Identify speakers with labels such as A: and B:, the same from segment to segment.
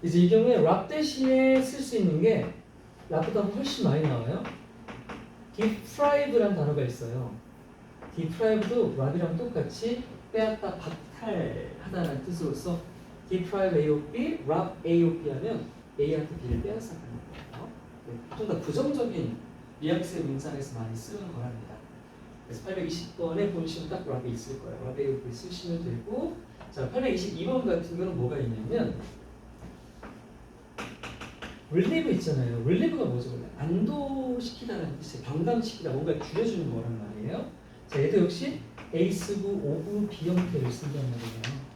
A: 그래서 이 경우에 랍 대신에 쓸 수 있는 게 랍보다 훨씬 많이 나와요. deprive라는 단어가 있어요. deprive도 랍이랑 똑같이 빼앗다, 박탈하다라는 뜻으로서 deprive A of B, 랍 A of B 하면 A한테 B를 빼앗아가는 거예요. 좀 더 부정적인 뉘앙스의 문장에서 많이 쓰는 거랍니다. 그래서 820번에 보시면 딱 랍이 있을 거예요. 랍 A of B 쓰시면 되고, 자 822번 같은 경우는 뭐가 있냐면 relieve 있잖아요. relieve가 뭐죠? 안도시키다라는 뜻이에요. 경감시키다, 뭔가 줄여주는 거란 말이에요. 자, 얘도 역시 A 쓰고 of B 형태를 쓴단 말이에요.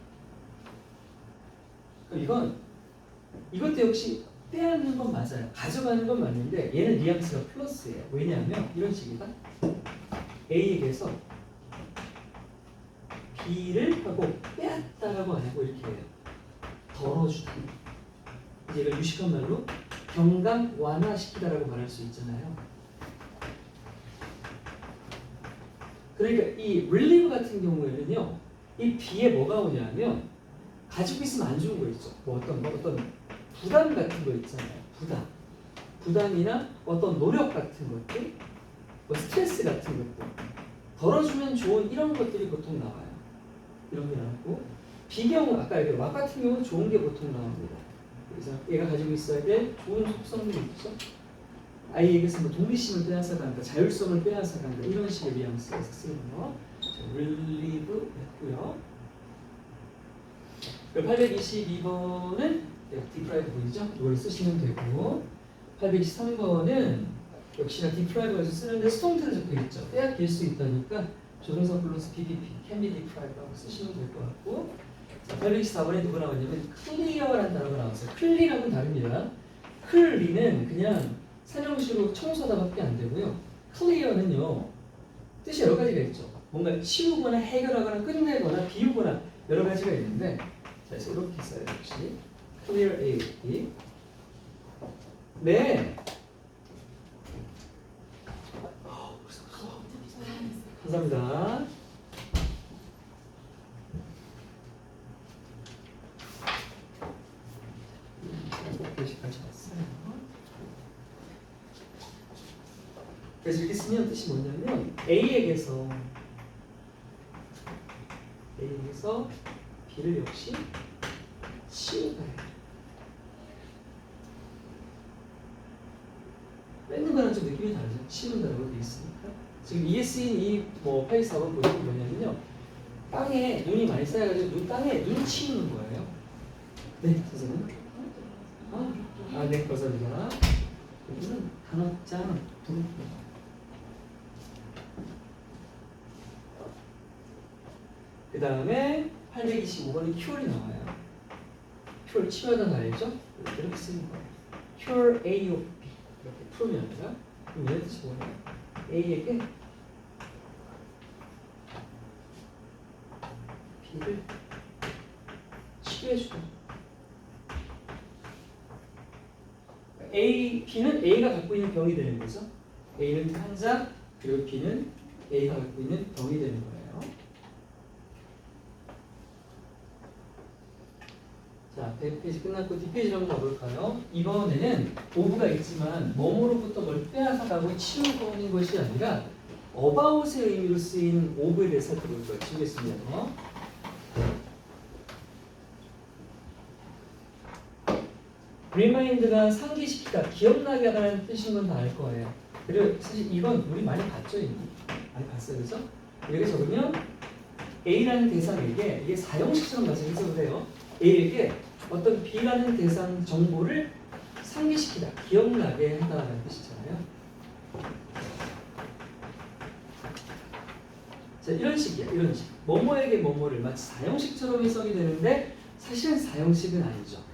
A: 그럼 이것도 역시 빼앗는 건 맞아요. 가져가는 건 맞는데 얘는 뉘앙스가 플러스예요. 왜냐하면 이런 식이다. A에게서 B를 하고 빼앗다라고 안 하고 이렇게 해요. 덜어주다. 이제 이걸 유식한 말로 경감 완화시키다라고 말할 수 있잖아요. 그러니까 이 relieve 같은 경우에는요, 이 B에 뭐가 오냐면 가지고 있으면 안 좋은 거 있죠. 뭐 어떤 부담 같은 거 있잖아요. 부담이나 어떤 노력 같은 것들, 뭐 스트레스 같은 것들 덜어주면 좋은 이런 것들이 보통 나와요. 이런 게 나오고, 비경 아까 얘기한 락 같은 경우는 좋은 게 보통 나옵니다. 그래서 얘가 가지고 있어야 될 좋은 속성들이 있죠. 아이에게서 뭐 독립심을 빼앗아간다, 자율성을 빼앗아간다 이런 식의 뉘앙스에서 쓰는 거. relieve 했고요. 822번은 deprive 보이죠? 이걸 쓰시면 되고, 823번은 역시나 deprive에서 쓰는데 수동태로 적혀 있죠. 빼앗길 수 있다니까 조동사 플러스 PPP, can be deprive라고 쓰시면 될 것 같고, 824번에 누가 나왔냐면 clear라는 단어가 나왔어요. clear하고는 다릅니다. clear는 그냥 사형식으로 청소하다밖에 안 되고요. clear는요, 뜻이 여러 가지가 있죠. 뭔가 치우거나 해결하거나 끝내거나 비우거나 여러 가지가 있는데, 자, 그래서 이렇게 써요. 역시 clear A. 네. 감사합니다. 그래서 이렇게 쓰면 뜻이 뭐냐면 A에게서 B를 역시 치우다. 뺏는 거랑 좀 느낌이 다르죠. 치운다라고 되어 있으니까. 지금 ES인 이 824번 보시면 뭐냐면요, 땅에 눈이 많이 쌓여가지고 땅에 눈 치우는 거예요. 네, 선생님. 네, 감사합니다. 여기는 단어장 부르고. 그 다음에 825번에 cure이 나와요. cure 치료하다 알죠? 이렇게 쓰는 거예요. cure A of B 이렇게 풀면 아니라, 그럼 얘의 뜻이 뭐예요? A에게 B를 치료해주다. B는 A가 갖고 있는 병이 되는 거죠. A는 환자, 그리고 B는 A가 갖고 있는 병이 되는 거예요. 자, 100페이지 끝났고 뒷페이지로 한번 가볼까요? 이번에는 오브가 있지만 뭐뭐로부터 뭘 빼앗아가고 치우고 하는 것이 아니라 about의 의미로 쓰이는 오브에 대해서 살펴볼 거예요. 지우겠습니다. remind가 상기시키다, 기억나게 하다는 뜻인 건 다 알 거예요. 그리고 사실 이건 우리 많이 봤죠, 이미. 많이 봤어요, 그죠? 이렇게 적으면 A라는 대상에게, 이게 사형식처럼 가서 해석을 해요. A에게 어떤 B라는 대상 정보를 상기시키다, 기억나게 한다는 뜻이잖아요. 자, 이런 식이야, 이런 식. 뭐뭐에게 뭐뭐를 마치 사형식처럼 해석이 되는데 사실은 사형식은 아니죠.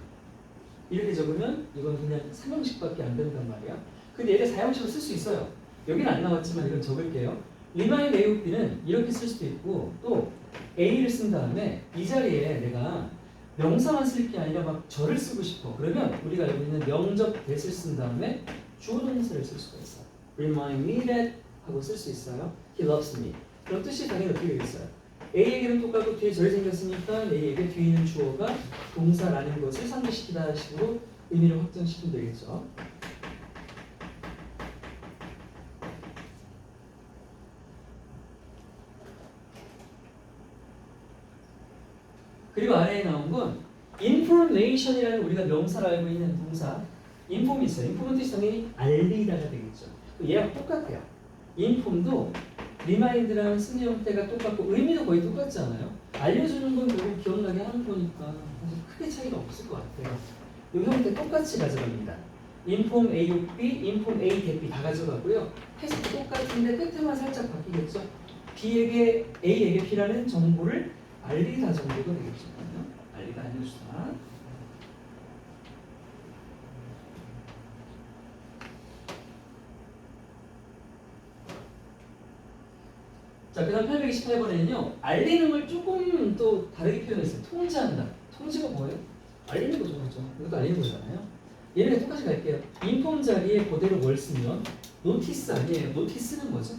A: 이렇게 적으면 이건 그냥 삼형식밖에 안 된단 말이야. 근데 얘를 사형식으로 쓸 수 있어요. 여기는 안 나왔지만 이건 적을게요. remind A of B는 이렇게 쓸 수도 있고, 또 A를 쓴 다음에 이 자리에 내가 명사만 쓸 게 아니라 막 절을 쓰고 싶어. 그러면 우리가 알고 있는 명접 that을 쓴 다음에 주어 동사를 쓸 수가 있어요. remind me that 하고 쓸 수 있어요. He loves me. 그럼 뜻이 당연히 어떻게 되겠어요? A에게는 똑같고 뒤에 절이 생겼으니까 A에게 뒤에 있는 주어가 동사라는 것을 상기시키다 식으로 의미를 확정시키면 되겠죠. 그리고 아래에 나온 건 information이라는 우리가 명사로 알고 있는 동사 inform 있어요. inform은 뜻이 당연히 알리다가 되겠죠. 얘랑 똑같아요. inform도 remind랑 승리 형태가 똑같고 의미도 거의 똑같지 않아요? 알려주는 건 결국 기억나게 하는 거니까 사실 크게 차이가 없을 것 같아요. 이 형태 똑같이 가져갑니다. inform A of B, inform A get B 다 가져가고요. 해석도 똑같은데 끝에만 살짝 바뀌겠죠. B에게 A에게 B라는 정보를 알리다 정도가 되겠죠. 알리다 알려주다. 자, 그 다음 828번에는요. 알리는 걸 조금 또 다르게 표현했어요. 통제한다. 통제가 뭐예요? 알리는 거죠. 그렇죠? 이것도 알리는 거잖아요. 얘네가 똑같이 갈게요. 인폼 자리에 그대로 뭘 쓰면 노티스 아니에요. 노티스는 뭐죠?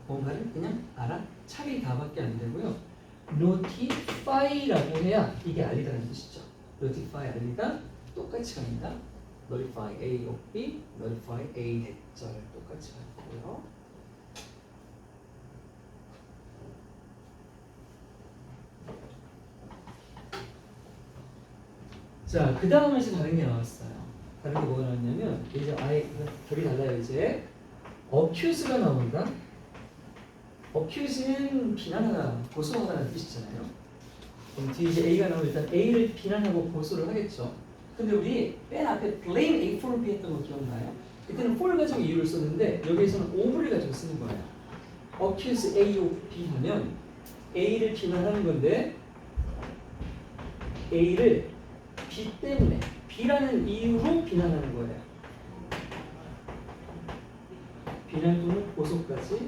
A: 뭔가를 그냥 알아차리 다밖에 안 되고요. notify라고 해야 이게 알리다는 뜻이죠. notify 알리다 똑같이 갑니다. notify A of B, notify A 대절 똑같이 가고요. 자, 그 다음에 이제 다른 게 나왔어요. 다른 게 뭐가 나왔냐면 이제 아예 결이 달라요. 이제 accuse가 나온다. accuse는 비난하다, 고소하다는 뜻이잖아요. 그럼 뒤에 이제 A가 나오면 일단 A를 비난하고 고소를 하겠죠. 근데 우리 맨 앞에 blame A for B 했던 거 기억나요? 그때는 for 가지고 이유를 썼는데 여기에서는 over를 가지고 쓰는 거예요. accuse A of B 하면 A를 비난하는 건데 A를 B 때문에 B라는 이유로 비난하는 거예요. 비난 또는 고소까지.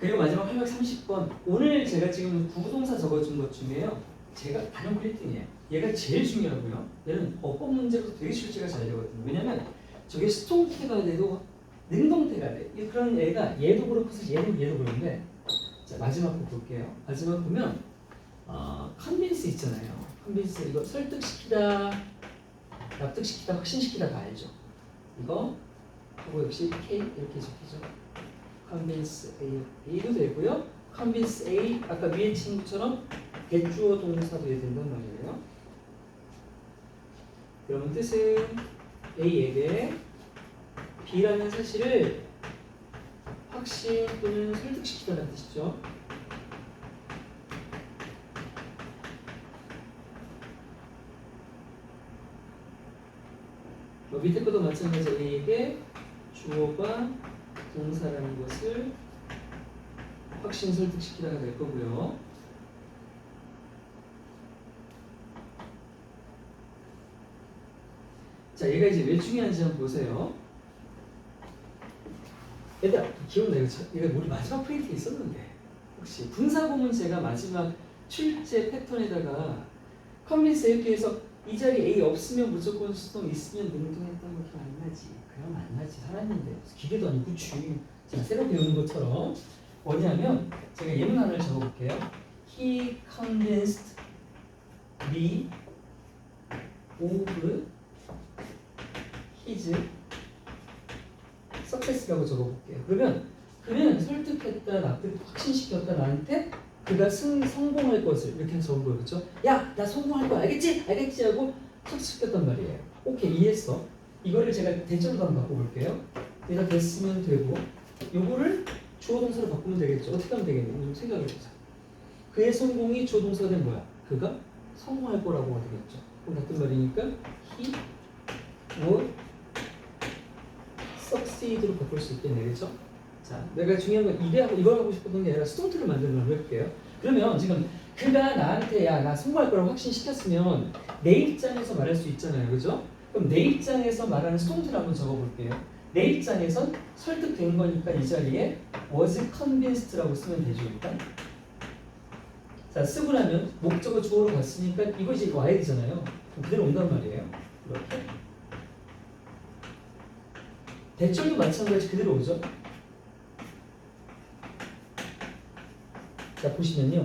A: 그리고 마지막 830번. 오늘 제가 지금 구부동사 적어준 것 중에요. 제가 단연 1등이에요. 얘가 제일 중요하고요. 얘는 어법 문제로서 되게 출제가 잘 되거든요. 왜냐면 저게 수동태가 돼도 능동태가 돼. 그런 애가 얘도 그렇고 얘도 그런데 자, 마지막 거 볼게요. 마지막 보면 컨빈스 있잖아요. 컨빈스 이거 설득시키다, 납득시키다, 확신시키다 다 알죠. 이거 하고 역시 K 이렇게 적히죠. convince A, B도 되고요. convince A, 아까 위에 친구처럼 대주어 동사도 해야 된단 말이에요. 그러면 뜻은 A에게 B라는 사실을 확신 또는 설득시키다는 뜻이죠. 밑에 것도 마찬가지로 A에게 주어가 동사라는 것을 확신 설득시키다가 될 거고요. 자, 얘가 이제 왜 중요한지 한번 보세요. 얘들아, 기억나요? 얘가 우리 마지막 프린트에 있었는데 혹시 분사구문 제가 마지막 출제 패턴에다가 컨빈스 이렇게 해서 이 자리 A 없으면 무조건 수동, 있으면 능동했던 거 기억 안 나지? 그럼 안 나지. 살았는데 기계도 아니고 주. 자, 새로 배우는 것처럼 뭐냐면 제가 예문 하나를 적어볼게요. He convinced me of his success라고 적어볼게요. 그러면 그는 설득했다, 납득, 확신시켰다 나한테 그가 성공할 것을 이렇게 적은 거예요. 그렇죠? 야, 나 성공할 거야. 알겠지? 알겠지? 하고 착시켰단 말이에요. 오케이, 이해했어. 이거를 제가 대절로 한번 바꿔볼게요. 얘가 됐으면 되고 요거를 주어 동사로 바꾸면 되겠죠. 어떻게 하면 되겠냐? 좀 생각해보자. 그의 성공이 주어 동사가 된 뭐야? 그가 성공할 거라고 되겠죠. 그럼 같은 말이니까 he would succeed로 바꿀 수 있겠네. 그렇죠? 자, 내가 중요한 건 이걸 하고 싶었던 게 아니라 수동태를 만드는 걸 해볼게요. 그러면 지금 그가 나한테 야, 나 성공할 거라고 확신시켰으면 내 입장에서 말할 수 있잖아요. 그죠? 그럼 내 입장에서 말하는 수동태를 한번 적어볼게요. 내 입장에선 설득된 거니까 이 자리에 was convinced라고 쓰면 되죠 일단. 자 쓰고 나면 목적어 주어로 갔으니까 이거 이제 와야 되잖아요. 그럼 그대로 온단 말이에요. 이렇게. 대절도 마찬가지 그대로 오죠. 자 보시면요.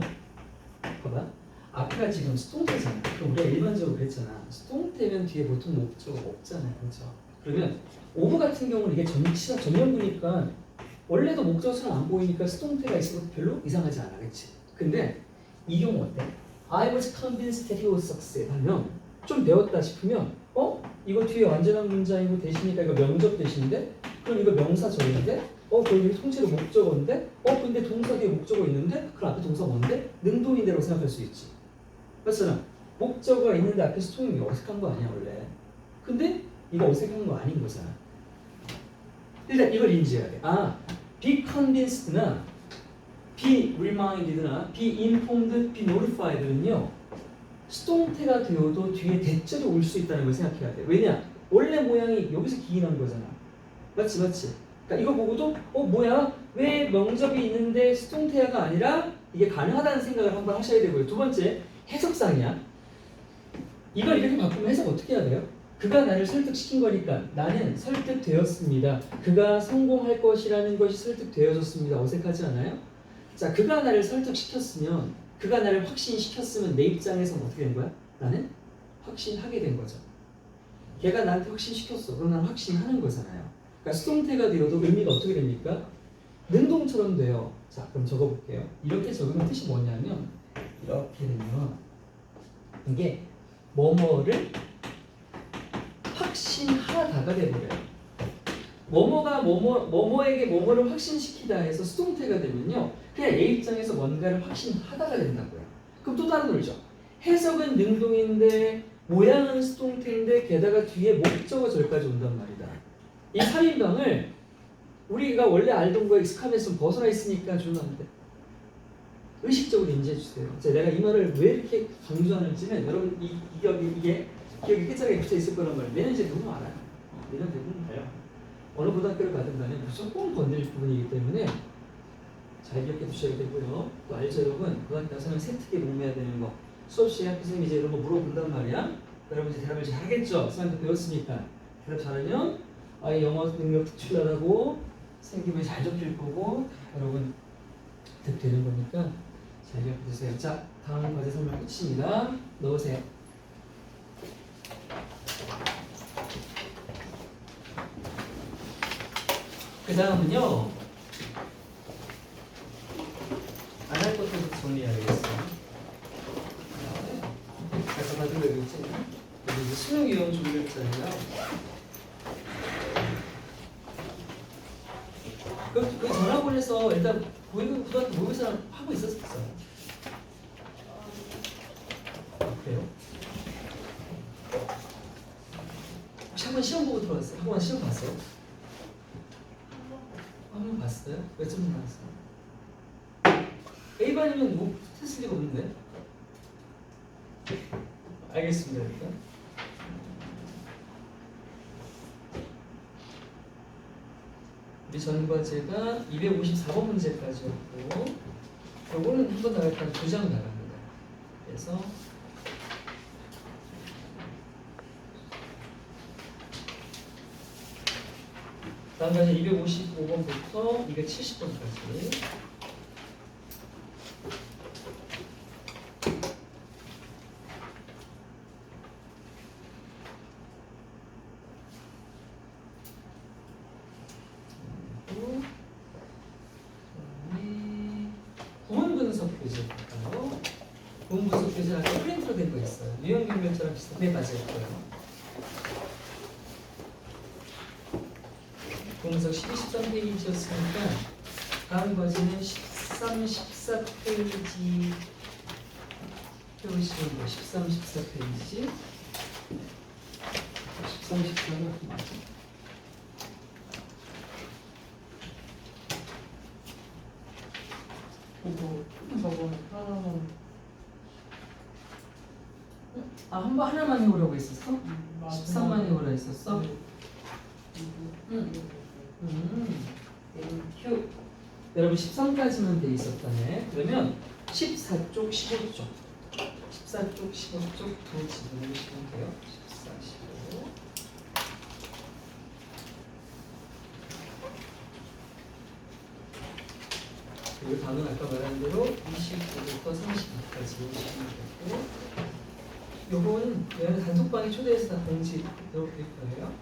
A: 봐봐. 앞에가 지금 수동태잖아. 그럼 우리가 일반적으로 그랬잖아. 수동태면 뒤에 보통 목적어가 없잖아요. 그렇죠? 그러면 오브 같은 경우는 이게 전면부니까 원래도 목적어처럼 안 보이니까 수동태가 있어도 별로 이상하지 않아. 그치? 근데 이 경우 어때? I was convinced that he was success 하면 좀 배웠다 싶으면 이거 뒤에 완전한 문장이고 대신이니까 이거 명적 대신인데 그럼 이거 명사절인데 그럼 이게 통째로 목적어인데 근데 동사 뒤에 목적어 있는데 그럼 앞에 동사 뭔데? 능동인데라고 생각할 수 있지. 맞잖아. 목적어가 있는데 앞에 수동이 어색한 거 아니야 원래. 근데 이거 어색한 거 아닌 거잖아. 일단 이걸 인지해야 돼. be convinced나 be reminded나 be informed, be notified는요 수동태가 되어도 뒤에 대절이 올 수 있다는 걸 생각해야 돼. 왜냐? 원래 모양이 여기서 기인한 거잖아. 맞지? 그러니까 이거 보고도 뭐야? 왜 명접이 있는데 수동태가 아니라 이게 가능하다는 생각을 한번 하셔야 되고요. 두 번째, 해석상이야. 이걸 이렇게 바꾸면 해석 어떻게 해야 돼요? 그가 나를 설득시킨 거니까 나는 설득되었습니다. 그가 성공할 것이라는 것이 설득되어졌습니다. 어색하지 않아요? 자, 그가 나를 설득시켰으면 그가 나를 확신시켰으면 내 입장에서는 어떻게 된 거야? 나는 확신하게 된 거죠. 걔가 나한테 확신시켰어. 그럼 나는 확신하는 거잖아요. 그러니까 수동태가 되어도 의미가 어떻게 됩니까? 능동처럼 돼요. 자, 그럼 적어볼게요. 이렇게 적으면 뜻이 뭐냐면 이렇게 되면 이게 뭐뭐를 확신하다가 돼버려요. 뭐뭐가 뭐뭐에게 뭐뭐를 확신시키다 해서 수동태가 되면요. 그냥 얘 입장에서 뭔가를 확신하다가 된다고요. 그럼 또 다른 놀죠. 해석은 능동인데 모양은 수동태인데 게다가 뒤에 목적어 절까지 온단 말이다. 이 3인방을 우리가 원래 알던 거에 익숙함에서 좀 벗어나 있으니까 중요한데 의식적으로 인지해 주세요. 내가 이 말을 왜 이렇게 강조하는지는 여러분 이게 기억이 끝자락에 붙어 있을 거란 말이에요. 내는 이제 누구 알아요. 내는 대부분 알아요. 어느 고등학교를 가든 간에 무조건 건드릴 부분이기 때문에 잘 기억해 두셔야 되고요. 또 알죠 여러분? 고등학교 가서는 세특에 목매야 되는 거. 수업 시간에 선생님이 이제 이런 거 물어본단 말이야. 여러분 이제 대답을 잘 하겠죠? 선생님한테 배웠으니까. 대답 잘하면 아이 영어 능력 특출나다고 생기면 잘 적힐 거고 여러분 득되는 거니까 잘 기억해 주세요. 자, 다음 과제 설명 끝입니다. 넣으세요. 그 다음은요. 안 할 것들부터 정리해야겠어요. 아까 받은 거 여기 있지? 여기 이제 수능위원 준비했잖아요. 그 전화번에서 일단 고등학교 모의사랑 하고 있었어요. 그래요? 혹시 한번 시험 보고 들어왔어요? 한번 시험 봤어요? 한번 봤어요? 몇 점 나왔어요? A반이면 뭐 했을 리가 없는데? 알겠습니다. 일단 우리 전 과제가 254번 문제까지였고 요거는 한 번 나갈 때 2장 나갑니다. 그래서 다음 과제 255번부터 270번까지 구문 분석 교재 볼까요? 구문 분석 교재 아까 프린트로 된 거 있어요. 유형경멸처럼 비슷하게 맞을 거예요. 분석 12, 13페이지였으니까 다음 과제는 13, 14페이지 펴보시면 13, 14페이지 13, 14는 맞아. 저거 하나만 하나만 해오려고 했었어? 13만 해오라 했었어? 땡큐. 여러분 13까지만 돼 있었다네. 그러면 14쪽, 15쪽. 14쪽, 15쪽 두 지문을 주시면 돼요. 14, 15. 그리고 다음은 아까 말한 대로 29부터 32까지 주시면 되고, 요거는 얘는 단톡방에 초대해서 다 공지 넣을 거예요.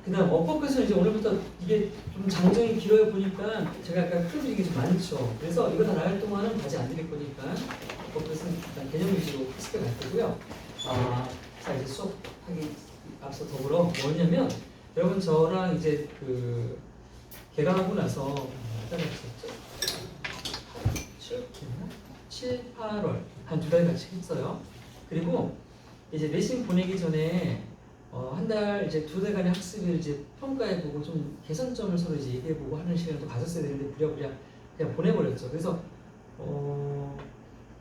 A: 그 다음 어법끝은 이제 오늘부터 이게 좀 장정이 길어요 보니까 제가 아까 풀어드린 게 좀 많죠. 그래서 이거 다 나갈 동안은 과제 안 드릴 거니까 어법끝은 일단 개념 위주로 스킵 할 거고요. 자 이제 수업하기 앞서 더불어 뭐냐면 여러분 저랑 이제 그 개강하고 나서 따라했었죠. 7, 8월 한 두 달 같이 했어요. 그리고 이제 레슨 보내기 전에 한 달 이제 두 달간의 학습을 이제 평가해보고 좀 개선점을 서로 이제 얘기해보고 하는 시간을 또 가졌어야 되는데 부랴부랴 그냥 보내버렸죠. 그래서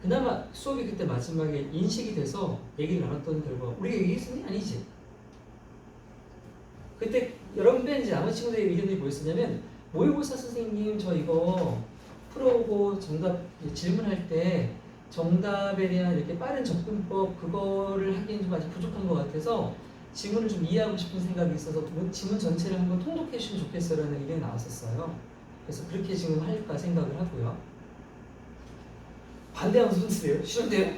A: 그나마 수업이 그때 마지막에 인식이 돼서 얘기를 나눴던 결과 우리가 얘기했으니 아니지. 그때 여러분들 이제 남은 친구들의 의견이 뭐였었냐면 모의고사 선생님 저 이거 풀어오고 정답 질문할 때 정답에 대한 이렇게 빠른 접근법 그거를 하기엔 좀 아직 부족한 것 같아서 지문을 좀 이해하고 싶은 생각이 있어서 지문 전체를 한번 통독해 주시면 좋겠어라는 의견이 나왔었어요. 그래서 그렇게 지금 할까 생각을 하고요. 반대하는 손들이에요. 싫은데요?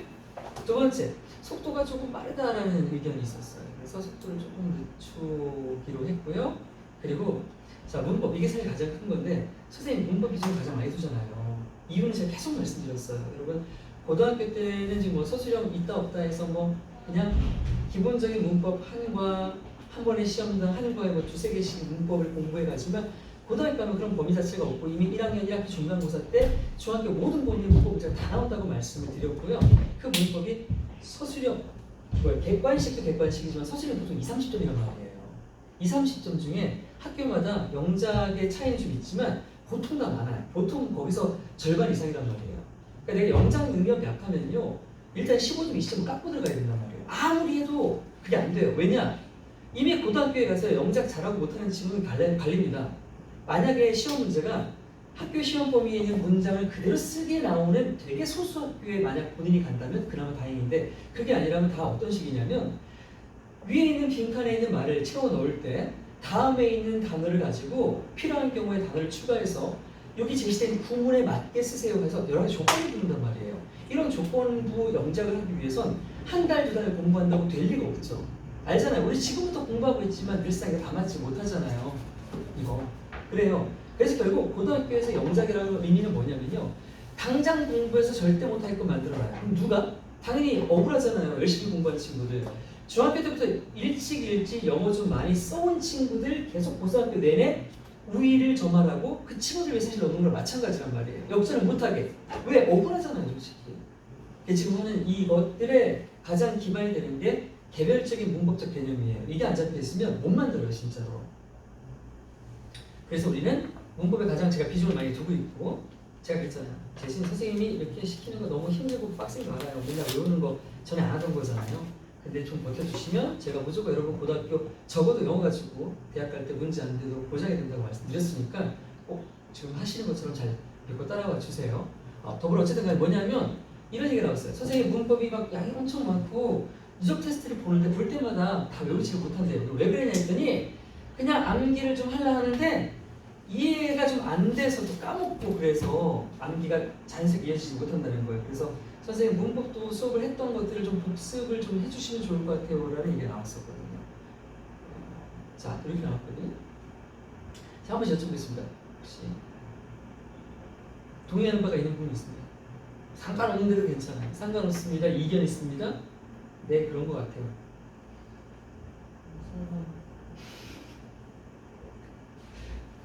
A: 두 번째, 속도가 조금 빠르다라는 의견이 있었어요. 그래서 속도를 조금 늦추기로 했고요. 그리고 자 문법 이게 사실 가장 큰 건데 선생님 문법 비중을 가장 많이 두잖아요. 이유는 제가 계속 말씀드렸어요. 여러분 고등학교 때는 지금 뭐 서술형 있다 없다 해서 뭐 그냥 기본적인 문법 한과 한 번의 시험당 한 과에 뭐 두세 개씩 문법을 공부해 가지만 고등학교 가면 그런 범위 자체가 없고 이미 1학년 1학기 중간고사 때 중학교 모든 범위 문법을 제가 다 나온다고 말씀을 드렸고요. 그 문법이 서술형 객관식도 객관식이지만 서술형 보통 2, 30점이란 말이에요. 2, 30점 중에 학교마다 영작의 차이는 좀 있지만 보통 다 많아요. 보통 거기서 절반 이상이란 말이에요. 그러니까 내가 영작 능력이 약하면요. 일단 15점, 20점 깎고 들어가야 된단 말이에요. 아무리 해도 그게 안 돼요. 왜냐? 이미 고등학교에 가서 영작 잘하고 못하는 친구는 갈립니다. 만약에 시험 문제가 학교 시험 범위에 있는 문장을 그대로 쓰게 나오는 되게 소수 학교에 만약 본인이 간다면 그나마 다행인데 그게 아니라면 다 어떤 식이냐면 위에 있는 빈칸에 있는 말을 채워 넣을 때 다음에 있는 단어를 가지고 필요한 경우에 단어를 추가해서 여기 제시된 구문에 맞게 쓰세요 해서 여러 가지 조건을 두는단 말이에요. 이런 조건부 영작을 하기 위해선 한 달, 두 달 공부한다고 될 리가 없죠. 알잖아요. 우리 지금부터 공부하고 있지만 늘상 이게 다 맞지 못하잖아요. 이거. 그래요. 그래서 결국 고등학교에서 영작이라는 의미는 뭐냐면요. 당장 공부해서 절대 못할 거 만들어놔요. 그럼 누가? 당연히 억울하잖아요. 열심히 공부한 친구들. 중학교 때부터 일찍 영어 좀 많이 써온 친구들 계속 고등학교 내내 우위를 점하라고 그 친구들 위해 사실 넣는 걸 마찬가지란 말이에요. 역전을 못하게. 왜? 억울하잖아요, 솔직히. 지금 하는 이것들의 가장 기반이 되는 게 개별적인 문법적 개념이에요. 이게 안 잡혀 있으면 못 만들어요, 진짜로. 그래서 우리는 문법에 가장 제가 비중을 많이 두고 있고 제가 그랬잖아요. 대신 선생님이 이렇게 시키는 거 너무 힘들고 빡센 거 알아요. 맨날 외우는 거 전에 안 하던 거잖아요. 근데 좀 버텨주시면 제가 무조건 여러분 고등학교 적어도 영어 가지고 대학 갈 때 문제 안 돼도 보장이 된다고 말씀드렸으니까 꼭 지금 하시는 것처럼 잘 읽고 따라와 주세요. 더불어 어쨌든 간에 뭐냐면 이런 얘기가 나왔어요. 선생님 문법이 막 양이 엄청 많고 누적 테스트를 보는데 볼 때마다 다 외우지 못한대요. 왜 그러냐 했더니 그냥 암기를 좀 하려 하는데 이해가 좀 안 돼서 또 까먹고 그래서 암기가 잔뜩 이해지지 못한다는 거예요. 그래서 선생님 문법도 수업을 했던 것들을 좀 복습을 좀 해주시면 좋을 것 같아요 라는 얘기가 나왔었거든요. 자 이렇게 나왔거든요. 자 한번 여쭤보겠습니다. 혹시 동의하는 바가 있는 분이 있습니다. 상관없는데도 괜찮아요. 상관없습니다. 이견 있습니다. 네 그런 것 같아요.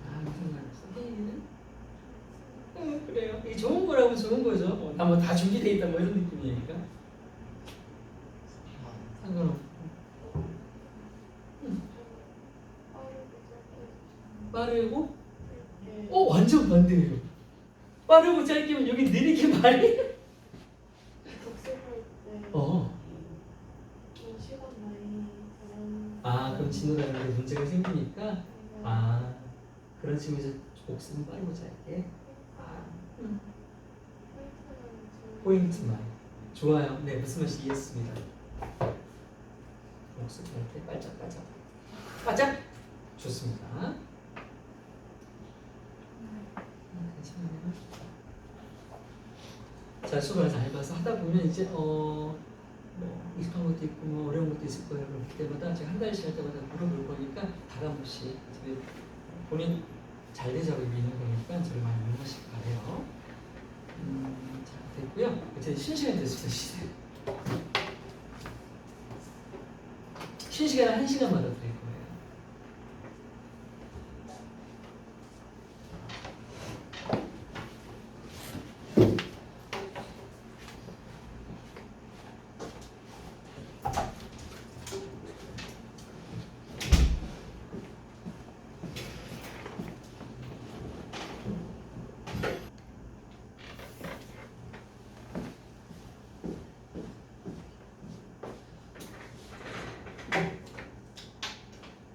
A: 상관없어. 그래요. 이게 좋은 거라면 좋은 거죠. 나 뭐 다 준비돼 있다 뭐 이런 느낌이니까. 상관없고. 빠르고? 완전 반대예요. 빠르고 짧게면 여기 느리게 말이?
B: 복습할 때
A: 어.
B: 시간 많이 걸리는
A: 아, 그럼 진도라는 게 문제가 생기니까 아, 그런 식으로 복습은 빠르고 짧게. 아, 포인트만. 좋아요. 네, 무슨 말인지 이해했습니다. 복습 할때 깔짝깔짝. 깔짝. 좋습니다. 괜찮아요. 자, 수업을 잘 봐서 하다 보면 이제 뭐 익숙한 것도 있고 뭐 어려운 것도 있을 거예요. 그럼 그때마다 제가 한 달씩 할 때마다 물어볼 거니까 다 한 번씩 본인 잘 되자고 믿는 거니까 저를 많이 이용하시기 바래요. 자, 됐고요. 이제 쉬는 시간 됐을 때 쉬세요. 쉬는 시간은 1시간마다 드릴 거예요.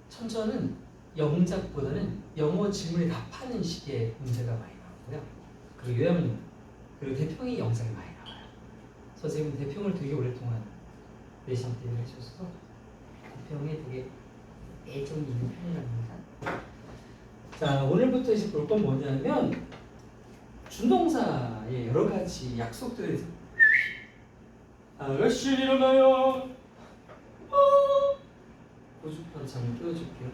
A: 천천은 영작보다는 영어 지문에 답하는 식의 문제가 많이 나오고요. 그리고 요약문, 그리고 대평이 영상이 많이 나와요. 선생님은 대평을 되게 오랫동안 내신 때 해주셔서 대평에 되게 애정이 있는 편이랍니다. 자, 오늘부터 이제 볼 건 뭐냐면 준동사의 여러 가지 약속들에 대해서 아가씨 일어나요. 고주파로 잠을 띄워줄게요.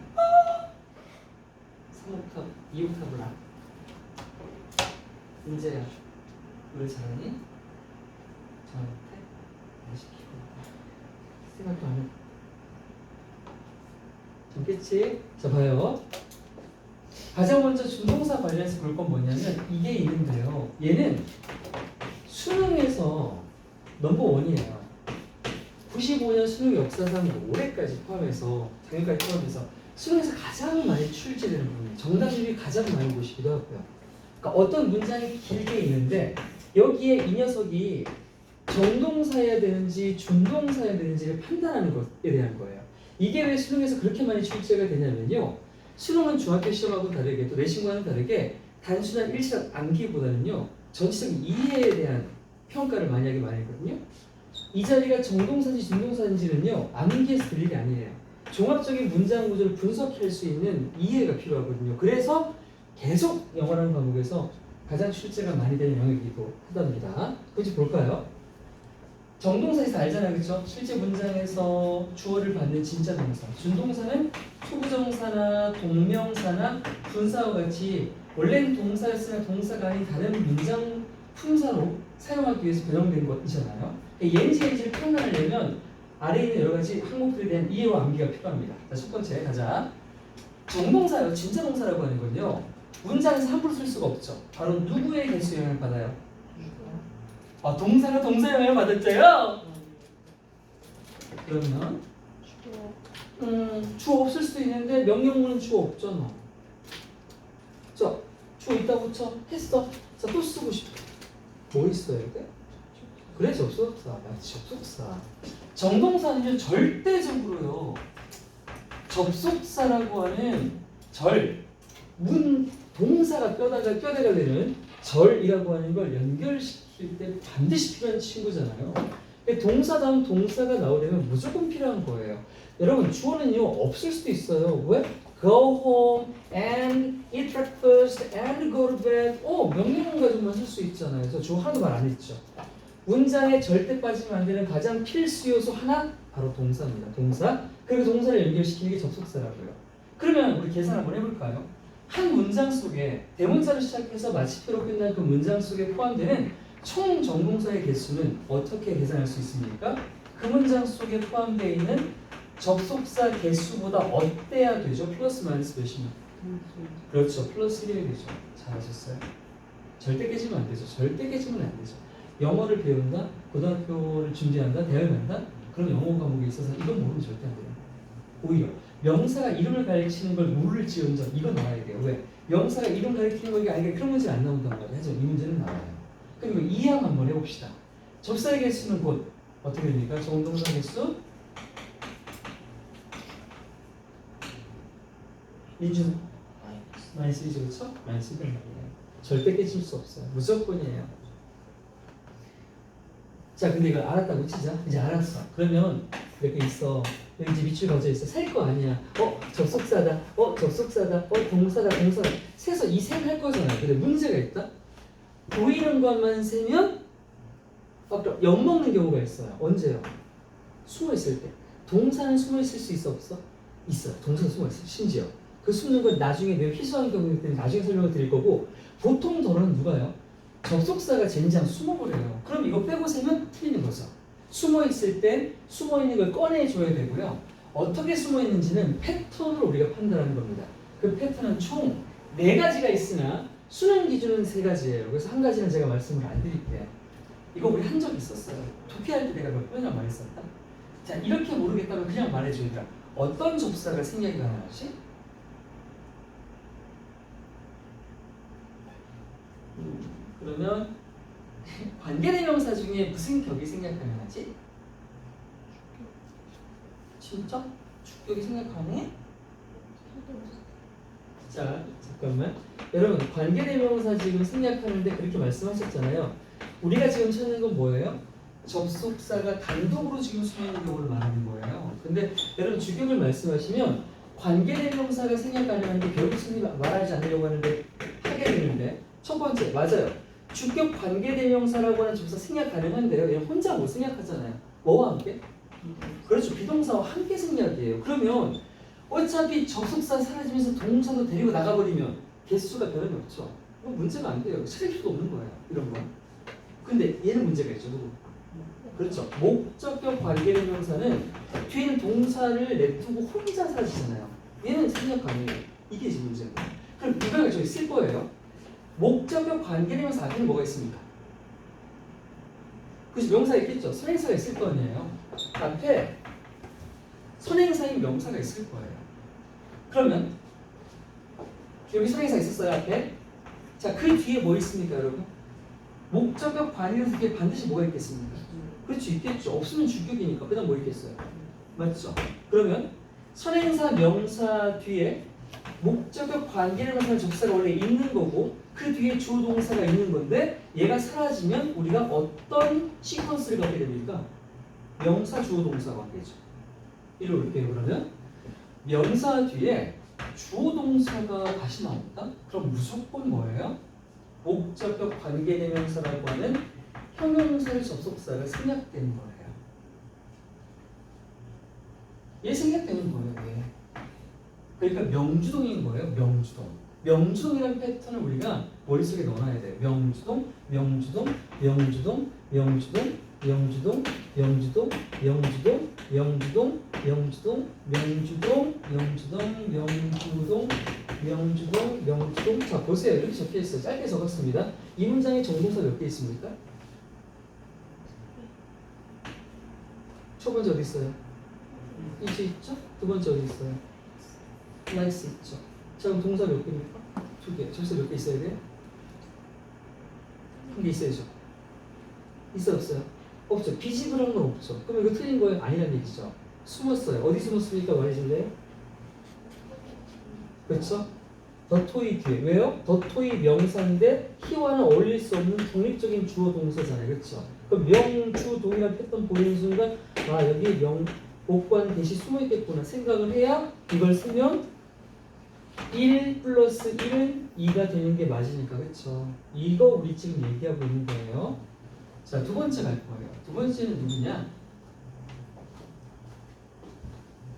A: 3옥탑, 2옥탑을 안. 은재야, 왜 잘하니? 저한테 안 시키고 생각도 안 해. 좋겠지? 자, 봐요. 가장 먼저 준동사 관련해서 볼 건 뭐냐면 이게 있는데요. 얘는 수능에서 넘버원이에요. 95년 수능 역사상 올해까지 포함해서 작년까지 포함해서 수능에서 가장 많이 출제되는 부분이에요. 정답률이 가장 많이 보시기도 하고요. 그러니까 어떤 문장이 길게 있는데 여기에 이 녀석이 정동사여야 되는지 준동사여야 되는지를 판단하는 것에 대한 거예요. 이게 왜 수능에서 그렇게 많이 출제가 되냐면요. 수능은 중학교 시험하고 다르게 또 내신과는 다르게 단순한 일치적 암기보다는요. 전체적인 이해에 대한 평가를 많이 하게 마련이거든요. 이 자리가 정동사인지 준동사인지는요. 암기해서 들 일이 아니에요. 종합적인 문장 구조를 분석할 수 있는 이해가 필요하거든요. 그래서 계속 영어라는 과목에서 가장 출제가 많이 되는 영역이기도 하답니다. 그것이 볼까요? 정동사에서 알잖아요. 그렇죠? 실제 문장에서 주어를 받는 진짜 동사. 준동사는 투부정사나 동명사나 분사와 같이 원래는 동사였으나 동사가 아닌 다른 문장 품사로 사용하기 위해서 변형된 것이잖아요. 얘인지를 판단하려면 아래에 있는 여러 가지 항목들에 대한 이해와 암기가 필요합니다. 자, 첫 번째 가자. 정동사요. 진짜 동사라고 하는 건요. 문장에서 함부로 쓸 수가 없죠. 바로 누구의 개수 영향을 받아요? 동사가 동사 영향을 받았죠요? 그러면 주어 없을 수도 있는데 명령문은 주어 없잖아. 자, 주어 있다고 쳐. 했어. 자, 또 쓰고 싶어. 뭐 있어야 돼? 그래, 접속사. 맞지, 접속사. 정동사는요, 절대적으로요. 접속사라고 하는 동사가 껴대가 되는 절이라고 하는 걸 연결시킬 때 반드시 필요한 친구잖아요. 동사다운 동사가 나오려면 무조건 필요한 거예요. 여러분, 주어는요, 없을 수도 있어요. 왜? Go home and eat breakfast and go to bed. 명령문 가지고만 쓸 수 있잖아요. 그래서 주어 하나도 말 안 했죠. 문장에 절대 빠지면 안 되는 가장 필수 요소 하나, 바로 동사입니다. 동사. 그리고 동사를 연결시키는 게 접속사라고요. 그러면 우리 계산 한번 해볼까요? 한 문장 속에 대문자로 시작해서 마치표로 끝난 그 문장 속에 포함되는 총 정동사의 개수는 어떻게 계산할 수 있습니까? 그 문장 속에 포함되어 있는 접속사 개수보다 어때야 되죠? 플러스 마이너스 몇이면? 그렇죠. 플러스 1이 되죠. 잘하셨어요. 절대 깨지면 안 되죠. 절대 깨지면 안 되죠. 영어를 배운다, 고등학교를 준비한다, 대학을 간다. 그럼 영어 과목에 있어서 이건 모르면 절대 안 돼요. 오히려 명사가 이름을 가리키는 걸 모를지언정 이건 나와야 돼요. 왜? 명사가 이름 가리키는 거기 아니라 그런 문제 안 나온단 말이에요. 하지만 이 문제는 나와요. 그리고 이해함 한번 해봅시다. 접사의 개수는 곧 어떻게 됩니까? 정동사 개수 민준 마이너스 1이죠, 그렇죠? 마이너스 1은 말이에요. 절대 깨질 수 없어요. 무조건이에요. 자, 근데 이걸 알았다고 치자. 이제 알았어. 그러면 이렇게 있어. 여기 이제 밑줄 가져 있어. 셀 거 아니야. 접속사다. 접속사다. 동사다. 동사다. 세서 이 셈 할 거잖아. 근데 문제가 있다. 보이는 것만 세면 엿 먹는 경우가 있어요. 언제요? 숨어 있을 때. 동사는 숨어 있을 수 있어 없어? 있어요. 동사는 숨어 있어. 심지어 그 숨는 건 나중에 매우 희소한 경우이기 때문에 나중에 설명을 드릴 거고 보통 덜은 누가요? 접속사가 젠장 숨어버려요. 그럼 이거 빼고 세면 틀리는 거죠. 숨어 있을 땐 숨어 있는 걸 꺼내줘야 되고요. 어떻게 숨어 있는지는 패턴으로 우리가 판단하는 겁니다. 그 패턴은 총 4가지가 있으나 수능 기준은 3가지예요. 그래서 한 가지는 제가 말씀을 안 드릴게요. 이거 우리 한 적 있었어요. 도피할 때 내가 몇 번이나 말했었다. 자, 이렇게 모르겠다면 그냥 말해주니까 어떤 접사가 생략이 가능하지? 그러면 관계대명사 중에 무슨 격이 생략 가능하지? 진짜? 주격이 생략 가능해? 자, 잠깐만. 여러분, 관계대명사 지금 생략하는데 그렇게 말씀하셨잖아요. 우리가 지금 찾는 건 뭐예요? 접속사가 단독으로 지금 숨어있는 경우를 말하는 거예요. 근데 여러분 주격을 말씀하시면 관계대명사가 생략 가능한데 결국 선생님이 말하지 않으려고 하는데 하게 되는데 첫 번째, 맞아요. 주격 관계대명사라고 하는 접사 생략 가능한데요. 얘는 혼자 못 생략하잖아요. 뭐와 함께? 그렇죠. 비동사와 함께 생략이에요. 그러면 어차피 접속사 사라지면서 동사도 데리고 나가버리면 개수가 변함이 없죠. 문제가 안 돼요. 찾을 필요도 없는 거예요. 이런 거. 근데 얘는 문제가 있죠. 누구? 그렇죠. 목적격 관계대명사는 뒤에는 동사를 냅두고 혼자 사라지잖아요. 얘는 생략 가능해요. 이게 지금 문제예요. 그럼 이걸 저기 쓸 거예요. 목적격 관계대명사 앞에는 뭐가 있습니까? 그래서 명사 있겠죠. 선행사가 있을 거 아니에요. 앞에 선행사인 명사가 있을 거예요. 그러면 여기 선행사 있었어요 앞에. 자, 그 뒤에 뭐 있습니까, 여러분? 목적격 관계대명사 뒤에 반드시 뭐가 있겠습니까? 그렇죠, 있겠죠. 없으면 주격이니까. 그다음 뭐 있겠어요? 맞죠? 그러면 선행사 명사 뒤에 목적격 관계대명사 접사가 원래 있는 거고 그 뒤에 주어 동사가 있는 건데 얘가 사라지면 우리가 어떤 시퀀스를 갖게 됩니까? 명사 주어 동사 관계죠. 이를 볼게요. 그러면 명사 뒤에 주어 동사가 다시 나온다? 그럼 무조건 뭐예요? 목적격 관계대명사라고 하는 형용사의 접속사가 생략되는 거예요. 얘 생략되는 거예요. 얘. 그러니까 명주동인 거예요. 명주동. 명주동이라는 패턴을 우리가 머릿속에 넣어놔야 돼요. 명주동, 명주동, 명주동, 명주동, 명주동, 명주동, 명주동, 명주동, 명주동, 명주동, 명주동, 명주동, 명주동, 명주동. 자, 보세요. 이렇게 적혀 있어요. 짧게 적었습니다. 이 문장에 정동사 몇 개 있습니까? 첫 번째 어디 있어요? 이지 있죠? 두 번째 어디 있어요? 나이스 있죠. 자, 그럼 동사 몇 개입니까? 2개. 접수 몇 개 있어야 돼요? 한 개 있어야죠. 있어요, 없어요? 없죠. 비집을한 건 없죠. 그럼 이거 틀린 거예요? 아니란 얘기죠. 숨었어요. 어디 숨었습니까? 말해줄래요? 그렇죠? 더토이 뒤에. 왜요? 더토이 명사인데 히와는 어울릴 수 없는 독립적인 주어 동사잖아요. 그렇죠? 그럼 명주 동이라는 패턴 보이는 순간 여기 명 복관 대시 숨어 있겠구나 생각을 해야 이걸 쓰면 1 플러스 1은 2가 되는 게 맞으니까. 그렇죠? 이거 우리 지금 얘기하고 있는 거예요. 자, 두 번째 갈 거예요. 두 번째는 누구냐?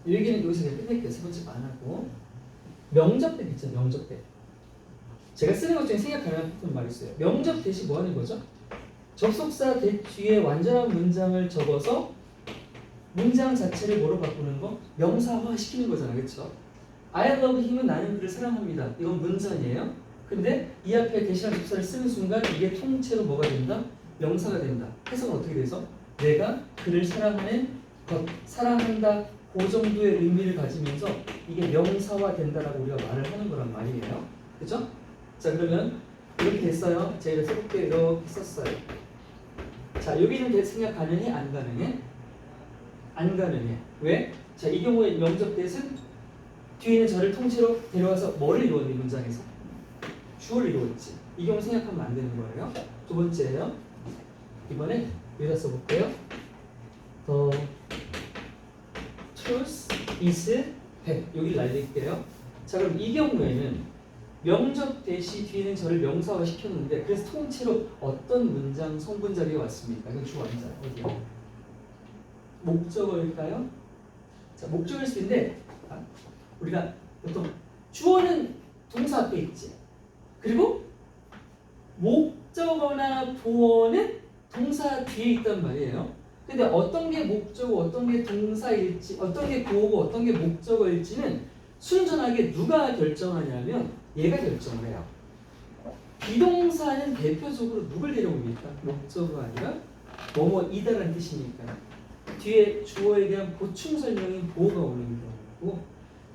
A: 이 얘기는 여기서 그냥 끝낼게요. 세 번째 안 하고. 명접대 있잖아요. 명접대. 제가 쓰는 것 중에 생각 가능한 말이 있어요. 명접 대시 뭐 하는 거죠? 접속사 뒤에 완전한 문장을 적어서 문장 자체를 뭐로 바꾸는 거? 명사화 시키는 거잖아요. 그렇죠? I love him은 나는 그를 사랑합니다. 이건 문장이에요. 근데 이 앞에 대신한 접사를 쓰는 순간 이게 통째로 뭐가 된다? 명사가 된다. 해석은 어떻게 돼서? 내가 그를 사랑하는 것, 사랑한다. 그 정도의 의미를 가지면서 이게 명사화 된다라고 우리가 말을 하는 거란 말이에요. 그죠? 자, 그러면 이렇게 됐어요. 제가 새롭게 이렇게 썼어요. 자, 여기는 생략 가능해? 안 가능해? 안 가능해. 왜? 자, 이 경우에 명접 대신 뒤에 있는 저를 통째로 데려와서 뭐를 이루었니 문장에서? 주어를 이루었지. 이 경우 생략하면 안 되는 거예요. 두 번째예요. 이번에 여기다 써볼게요. The truth is that. 여기를 날릴게요. 자, 그럼 이 경우에는 명적 대시 뒤에는 저를 명사화 시켰는데 그래서 통째로 어떤 문장 성분 자리가 왔습니까? 이건 주어입니다. 어디요? 목적어일까요? 자, 목적일 수 있는데 우리가 보통 주어는 동사 앞에 있지. 그리고 목적어나 보어는 동사 뒤에 있단 말이에요. 근데 어떤 게 목적어, 어떤 게 동사일지, 어떤 게 보어고, 어떤 게 목적어일지는 순전하게 누가 결정하냐면 얘가 결정을 해요. 비동사는 대표적으로 누굴 데려옵니까? 목적어가 아니라 뭐뭐이다라는 뜻이니까 뒤에 주어에 대한 보충 설명인 보어가 오는 경우고,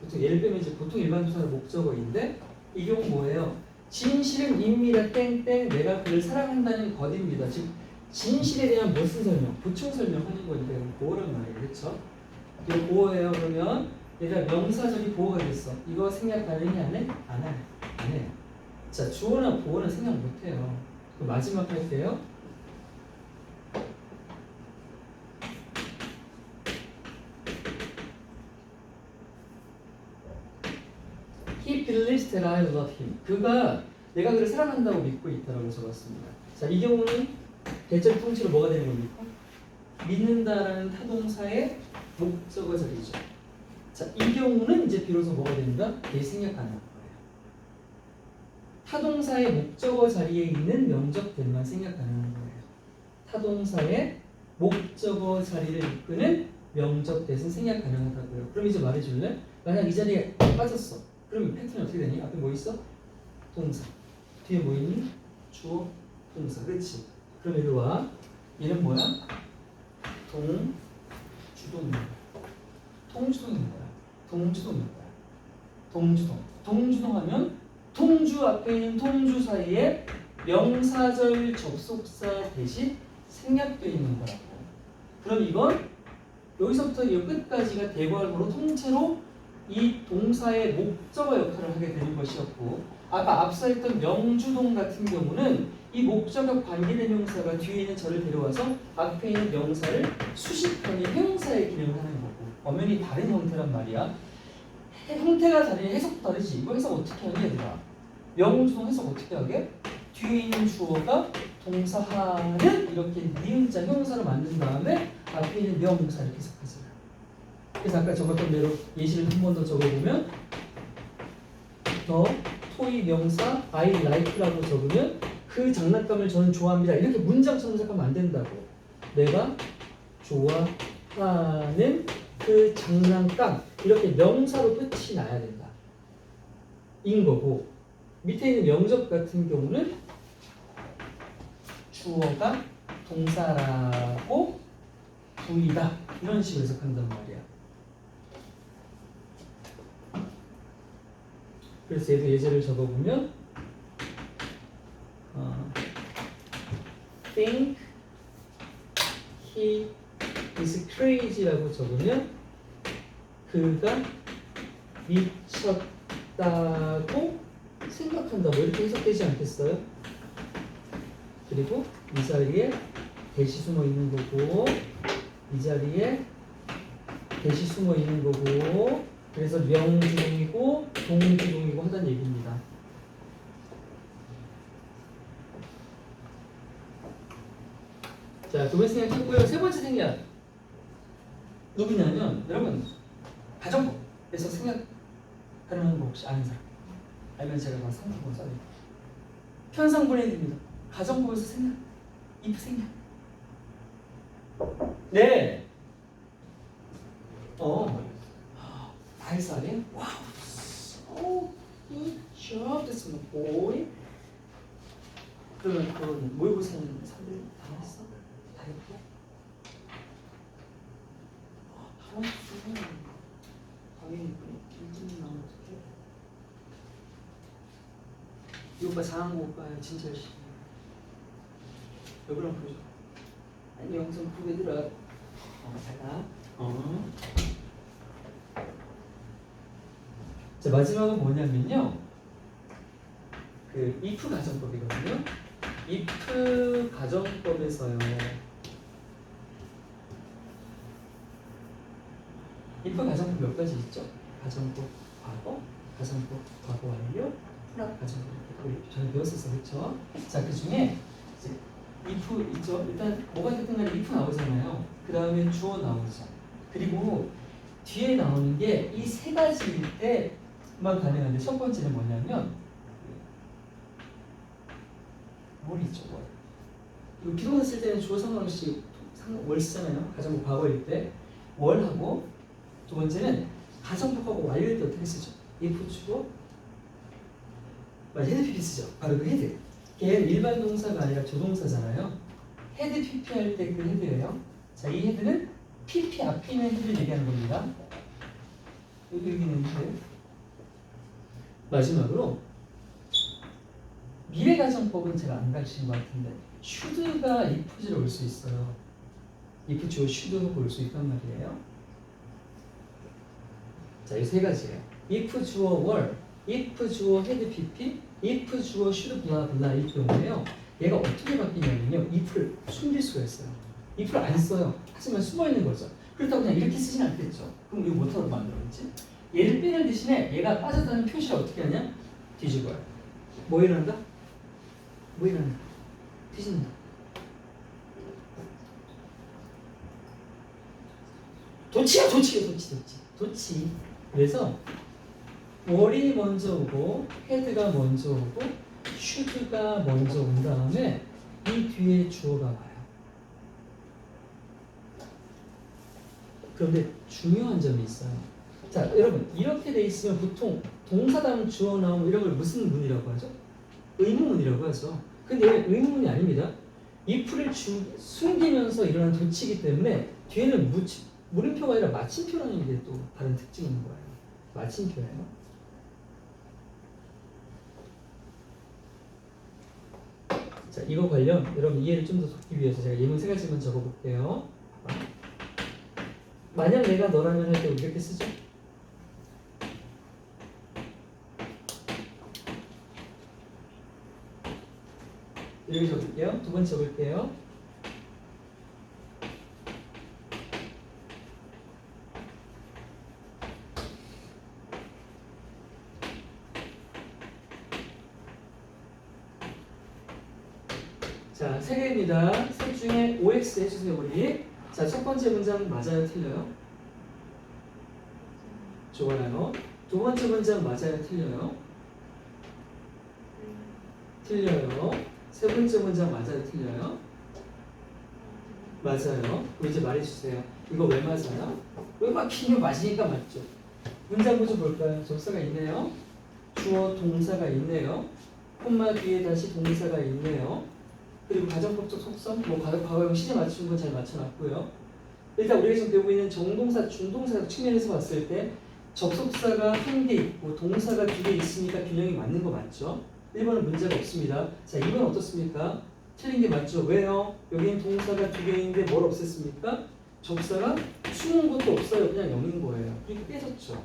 A: 보통 예를 빼면 이제 보통 일반 동사는 목적어인데 이 경우 뭐예요? 진실은 입니다. 땡땡 내가 그를 사랑한다는 것입니다. 즉 진실에 대한 무슨 설명? 보충 설명하는 건데 보어란 말이에요. 그렇죠? 이거 보어예요. 그러면 얘가 명사절이 보어가 됐어. 이거 생략 가능해 안 해? 안 해. 안 해요. 자, 주어나 보어는 생략 못 해요. 그 마지막 할게요. He believes that I love him. 그가 내가 그를 사랑한다고 믿고 있다라고 적었습니다. 자, 이 경우는 대절 통째로 뭐가 되는 겁니까? 믿는다라는 타동사의 목적어 자리죠. 자, 이 경우는 이제 비로소 뭐가 됩니다? 대생략 가능한 거예요. 타동사의 목적어 자리에 있는 명적들만 생략 가능한 거예요. 타동사의 목적어 자리를 이끄는 명적 대신 생략 가능하다고요. 그럼 이제 말해줄래? 만약 이 자리에 빠졌어. 그럼 패턴이 어떻게 되니? 앞에 뭐 있어? 동사. 뒤에 뭐 있니? 주어, 동사. 그렇지? 그럼 이리 와. 얘는 뭐야? 동주동이야. 통주동이 뭐야? 동주동이 뭐야? 동주동. 동주동 하면 통주 앞에 있는 통주 사이에 명사절 접속사 대신 생략되어 있는 거라고. 그럼 이건 여기서부터 이 끝까지가 대괄호로 통째로 이 동사의 목적어 역할을 하게 되는 것이었고, 아까 앞서 했던 명주동 같은 경우는 이 목적어 관계대명사가 뒤에 있는 저를 데려와서 앞에 있는 명사를 수식하는 형사의 기능을 하는 거고, 엄연히 다른 형태란 말이야. 형태가 다르니 해석도 다르지. 이거 해석 어떻게 하니 얘들아? 명주동 해석 어떻게 하게? 뒤에 있는 주어가 동사하는 이렇게 니은자 형사를 만든 다음에 앞에 있는 명사 이렇게 해석하잖아. 그래서 아까 적었던 대로 예시를 한 번 더 적어보면 더 토이 명사 I like라고 적으면 그 장난감을 저는 좋아합니다. 이렇게 문장처럼 생각하면 안 된다고. 내가 좋아하는 그 장난감 이렇게 명사로 끝이 나야 된다. 인 거고, 밑에 있는 명적 같은 경우는 주어가 동사라고 보이다. 이런 식으로 해석한단 말이야. 그래서 얘도 예제를 적어보면 think he is crazy라고 적으면 그가 미쳤다고 생각한다. 뭐 이렇게 해석되지 않겠어요? 그리고 이 자리에 대시 숨어 있는 거고, 이 자리에 대시 숨어 있는 거고, 그래서 명주동이고 동주동이고 하다는 얘기입니다. 자, 두 번째 생략 했고요. 세 번째 생략 누구냐면 여러분 가정법에서 생략 가능한 거 혹시 아는 사람? 알면 제가 막 상품으로 써드릴게요. 편상 보내드립니다. 가정법에서 생략, if 생략. 네. 다 했어, 아니야? 와우. So good job. That's my boy. 그러면 그건 모의고사는 사람들 다 했어? 다 했고? 다 했어. 당연히 김진이 나오면 어떡해? 이 오빠 잘한 거 오빠야. 진짜 열심히. 여기랑 보여줘. 아니 영상 후배들아. 잘 가. 자, 마지막은 뭐냐면요. 그 if 가정법이거든요. if 가정법에서요. if 가정법 몇 가지 있죠? 가정법 과거, 가정법 과거 완료, 가정법 우리 전에 배웠었어, 그렇죠? 자, 그 중에 이제 if 있죠. 일단 뭐가 됐든 간에 if 나오잖아요. 그 다음에 주어 나오죠. 그리고 뒤에 나오는 게 이 세 가지일 때만 가능한데 첫 번째는 뭐냐면 월이죠, 월. 이거 비동사 쓸 때는 주어 상관없이 월 쓰잖아요. 가정법 과거일 때 월하고, 두 번째는 가정법하고 완료일 때 어떻게 쓰죠? if 주어 헤드 PP 쓰죠. 바로 그 헤드. 걔는 일반 동사가 아니라 조동사잖아요. 헤드 PP 할 때 그 헤드예요. 자, 이 헤드는 PP 앞에 있는 헤드를 얘기하는 겁니다. 여기 있는 헤드. 마지막으로 미래 가정법은 제가 안 가르친 것 같은데 should가 if지로 올 수 있어요. if 주어 should로 올 수 있단 말이에요. 자, 이 세 가지예요. if 주어 월, if 주어 헤드 PP, if 주어 should blah blah 이 경우에요. 얘가 어떻게 바뀌냐면요. if를 숨길 수가 있어요. if를 안 써요. 하지만 숨어 있는 거죠. 그렇다고 그냥 이렇게 쓰진 않겠죠. 그럼 이거 못하도록 만들었지? 얘를 빼는 대신에 얘가 빠졌다는 표시를 어떻게 하냐? 뒤집어요. 뭐 일어난다? 뭐 일어난다? 뒤집는다. 도치야, 도치야, 도치. 그래서 월이 먼저 오고 헤드가 먼저 오고 should가 먼저 온 다음에 이 뒤에 주어가 와요. 그런데 중요한 점이 있어요. 자, 여러분 이렇게 돼 있으면 보통 동사 다음 주어 나오면 이런 걸 무슨 문이라고 하죠? 의문문이라고 하죠. 근데 얘는 의문문이 아닙니다. if를 숨기면서 일어난 도치이기 때문에 뒤에는 물음표가 아니라 마침표라는 게 또 다른 특징인 거예요. 마침표예요. 자, 이거 관련 여러분 이해를 좀 더 돕기 위해서 제가 예문 세 가지만 적어볼게요. 만약 내가 너라면 할 때 이렇게 쓰죠? 이렇게 적을게요. 두 번째 적을게요. 자, 세 개입니다. 셋 중에 OX 해주세요, 우리. 자, 첫 번째 문장 맞아요, 틀려요? 좋아요. 두 번째 문장 맞아요, 틀려요? 틀려요. 세 번째 문장 맞아요, 틀려요? 맞아요. 그럼 이제 말해주세요. 이거 왜 맞아요? 왜 막히면 맞으니까 맞죠. 문장 구조 볼까요? 접사가 있네요. 주어 동사가 있네요. 콤마 뒤에 다시 동사가 있네요. 그리고 가정법적 속성, 뭐 과거형 시제 맞춘 건 잘 맞춰놨고요. 일단 우리가 지금 배우고 있는 정동사, 중동사 측면에서 봤을 때 접속사가 한 개 있고 동사가 두 개 있으니까 균형이 맞는 거 맞죠? 1번은 문제가 없습니다. 자, 2번 어떻습니까? 틀린 게 맞죠? 왜요? 여기는 동사가 두 개인데 뭘 없앴습니까? 접사가 숨은 것도 없어요. 그냥 0인 거예요. 그러니까 깨졌죠.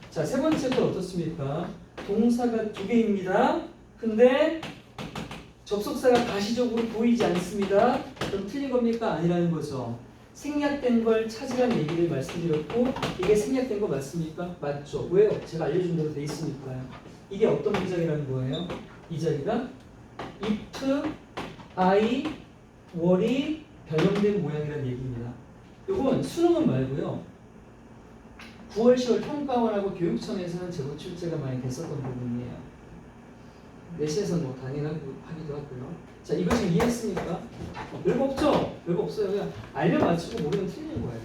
A: 자, 세 번째 건 어떻습니까? 동사가 두 개입니다. 근데 접속사가 가시적으로 보이지 않습니다. 그럼 틀린 겁니까? 아니라는 거죠. 생략된 걸 찾으라는 얘기를 말씀드렸고 이게 생략된 거 맞습니까? 맞죠. 왜요? 제가 알려준 대로 돼 있으니까요. 이게 어떤 문장이라는 거예요? 이 자리가 if, I, 월이 변형된 모양이라는 얘기입니다. 이건 수능은 말고요. 9월, 10월 평가원하고 교육청에서는 재고 출제가 많이 됐었던 부분이에요. 내신에서는 뭐 당연하기도 하고요. 자, 이거 지금 이해했습니까? 별거 없죠? 별거 없어요. 그냥 알면 맞추고 모르면 틀리는 거예요.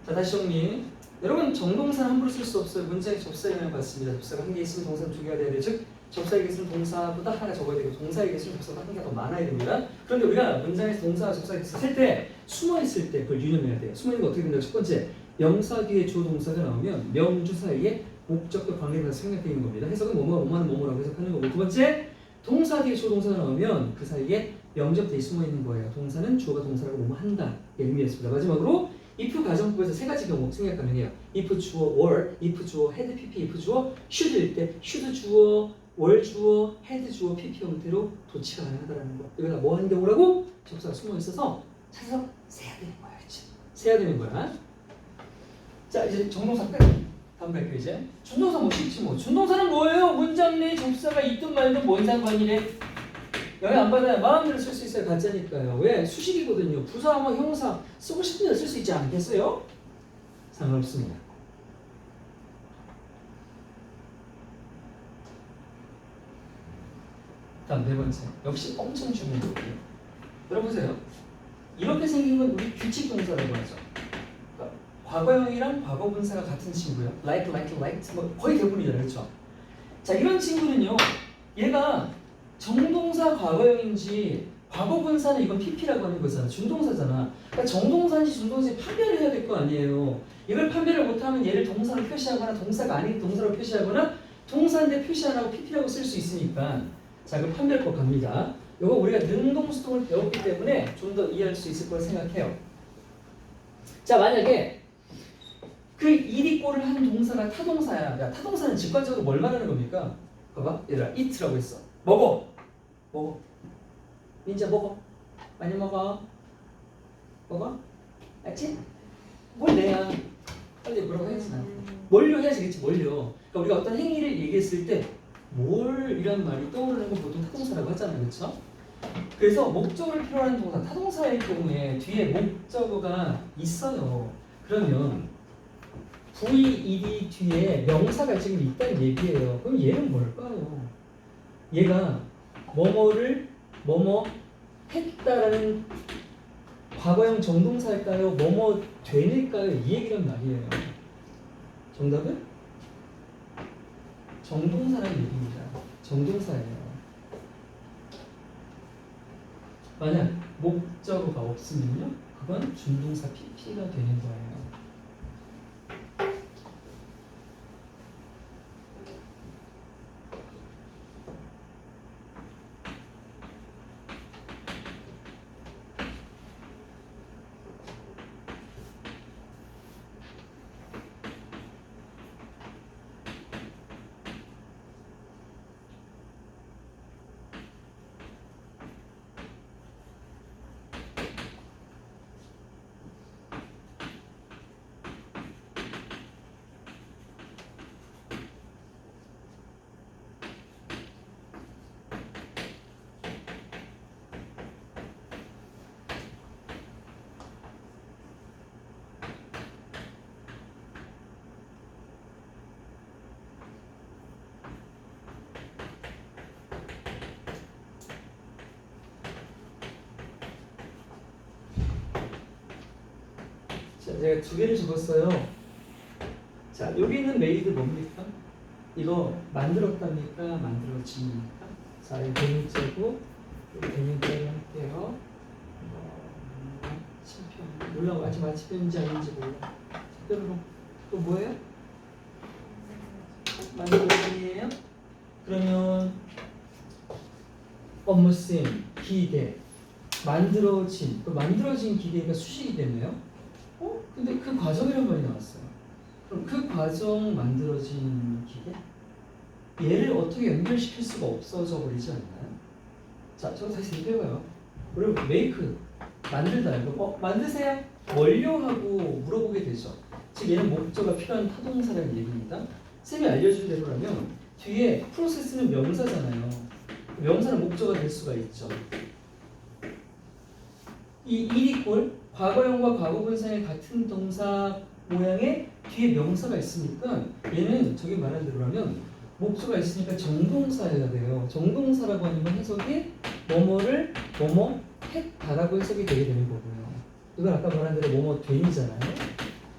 A: 자, 다시 정리. 여러분 정동사는 함부로 쓸 수 없어요. 문장에 접사에 영향을 받습니다. 접사가 한 개 있으면 동사는 두 개가 돼야 돼요. 즉 접사에게 있으면 동사보다 하나 적어야 되고 동사에게 있으면 접사가 한 개가 더 많아야 됩니다. 그런데 우리가 문장에서 동사와 접사가 있을 때 숨어 있을 때 그걸 유념해야 돼요. 숨어 있는 거 어떻게 된다고? 첫 번째, 명사 뒤에 주어 동사가 나오면 명주 사이에 목적과 관계가 생략되어 있는 겁니다. 해석은 뭐뭐가 뭐뭐는 뭐뭐라고 해석하는 거고, 두 번째, 동사 뒤에 주어 동사가 나오면 그 사이에 명접대에 숨어 있는 거예요. 동사는 주어가 동사라고 뭐뭐 한다. 의 의미였습니다. 마지막으로 if 가정법에서 세 가지 경우 생략 가능해요. if 주어 were, if 주어 had pp, if 주어 should일 때 should 주어, were 주어, had 주어 pp 형태로 도치가 가능하다는 거. 이거 다 뭐 하는 경우라고? 접사가 숨어 있어서 찾아서 세야 되는 거야, 그렇지? 세야 되는 거야. 자, 이제 정동사 끝. 다음 갈게요 이제. 준동사 뭐 쉽지 뭐. 준동사는 뭐예요? 문장 내 접사가 있든 말든 뭔 상관이래? 영향 안 받아야 마음대로 쓸 수 있어요. 가짜니까요. 왜? 수식이거든요. 부사하고 형용사 쓰고 싶은 대로 쓸 수 있지 않겠어요? 상관없습니다. 다음 네 번째. 역시 엄청 중요해요. 여러분 보세요. 이렇게 생긴 건 우리 규칙 동사라고 하죠. 그러니까 과거형이랑 과거분사가 같은 친구예요. like, 뭐 거의 대부분이잖아요. 그렇죠? 자, 이런 친구는요. 얘가 정동사 과거형인지 과거분사는 이건 PP라고 하는 거잖아. 준동사잖아. 그러니까 정동사인지 준동사인지 판별을 해야 될 거 아니에요. 이걸 판별을 못하면 얘를 동사로 표시하거나 동사가 아닌 동사로 표시하거나 동사인데 표시 안 하고 PP라고 쓸 수 있으니까 자, 그럼 판별법 갑니다. 이거 우리가 능동수동을 배웠기 때문에 좀 더 이해할 수 있을 거라 생각해요. 자, 만약에 그 이리꼬를 한 동사가 타동사야. 야, 타동사는 직관적으로 뭘 말하는 겁니까? 봐봐, 얘들아, eat라고 했어. 먹어. 민자 먹어. 많이 먹어. 먹어? 알지? 뭘 내야. 빨리 뭐라고 해야지 나. 뭘요 해야지, 그치? 뭘요. 그러니까 우리가 어떤 행위를 얘기했을 때 뭘 이런 말이 떠오르는 건 보통 타동사라고 하잖아요, 그렇죠? 그래서 목적어를 필요로 하는 동사, 타동사의 경우에 뒤에 목적어가 있어요. 그러면 VED 뒤에 명사가 지금 있다는 얘기예요. 그럼 얘는 뭘까요? 얘가 뭐뭐를 뭐뭐 했다라는 과거형 정동사일까요? 뭐뭐 되닐까요? 이 얘기란 말이에요. 정답은? 정동사라는 얘기입니다. 정동사예요. 만약 목적어가 없으면요, 그건 준동사 PP가 되는 거예요. 자, 제가 두 개를 적었어요. 자, 여기 있는 메이드 뭡니까? 이거 만들었답니까? 만들어집니까? 자, 이 대문자고 여기 대문자를 할게요. 마침표 몰라. 아직 마침표인지 아닌지 몰라. 특별로 또 뭐예요? 만들어짐이에요? 그러면 업무쌤 기대 만들어진 그 만들어진 기대가 수식이 되네요. 근데 그 과정이란 말이 나왔어요. 그럼 그 과정 만들어진 기계? 얘를 어떻게 연결시킬 수가 없어져 버리지 않나요? 자, 저거 다시 생각해봐요. 우리 make 만들다 이거 만드세요. 완료하고 물어보게 되죠. 즉 얘는 목적어가 필요한 타동사라는 얘기입니다. 쌤이 알려준 대로라면 뒤에 프로세스는 명사잖아요. 명사는 목적어가 될 수가 있죠. 이 이리꼴 과거형과 과거분사의 같은 동사 모양의 뒤에 명사가 있으니까 얘는 저기 말한 대로라면 목적어가 있으니까 정동사여야 돼요. 정동사라고 하는 건 해석이 뭐뭐를 뭐뭐 했다라고 해석이 되게 되는 거고요. 이건 아까 말한 대로 뭐뭐 된이잖아요.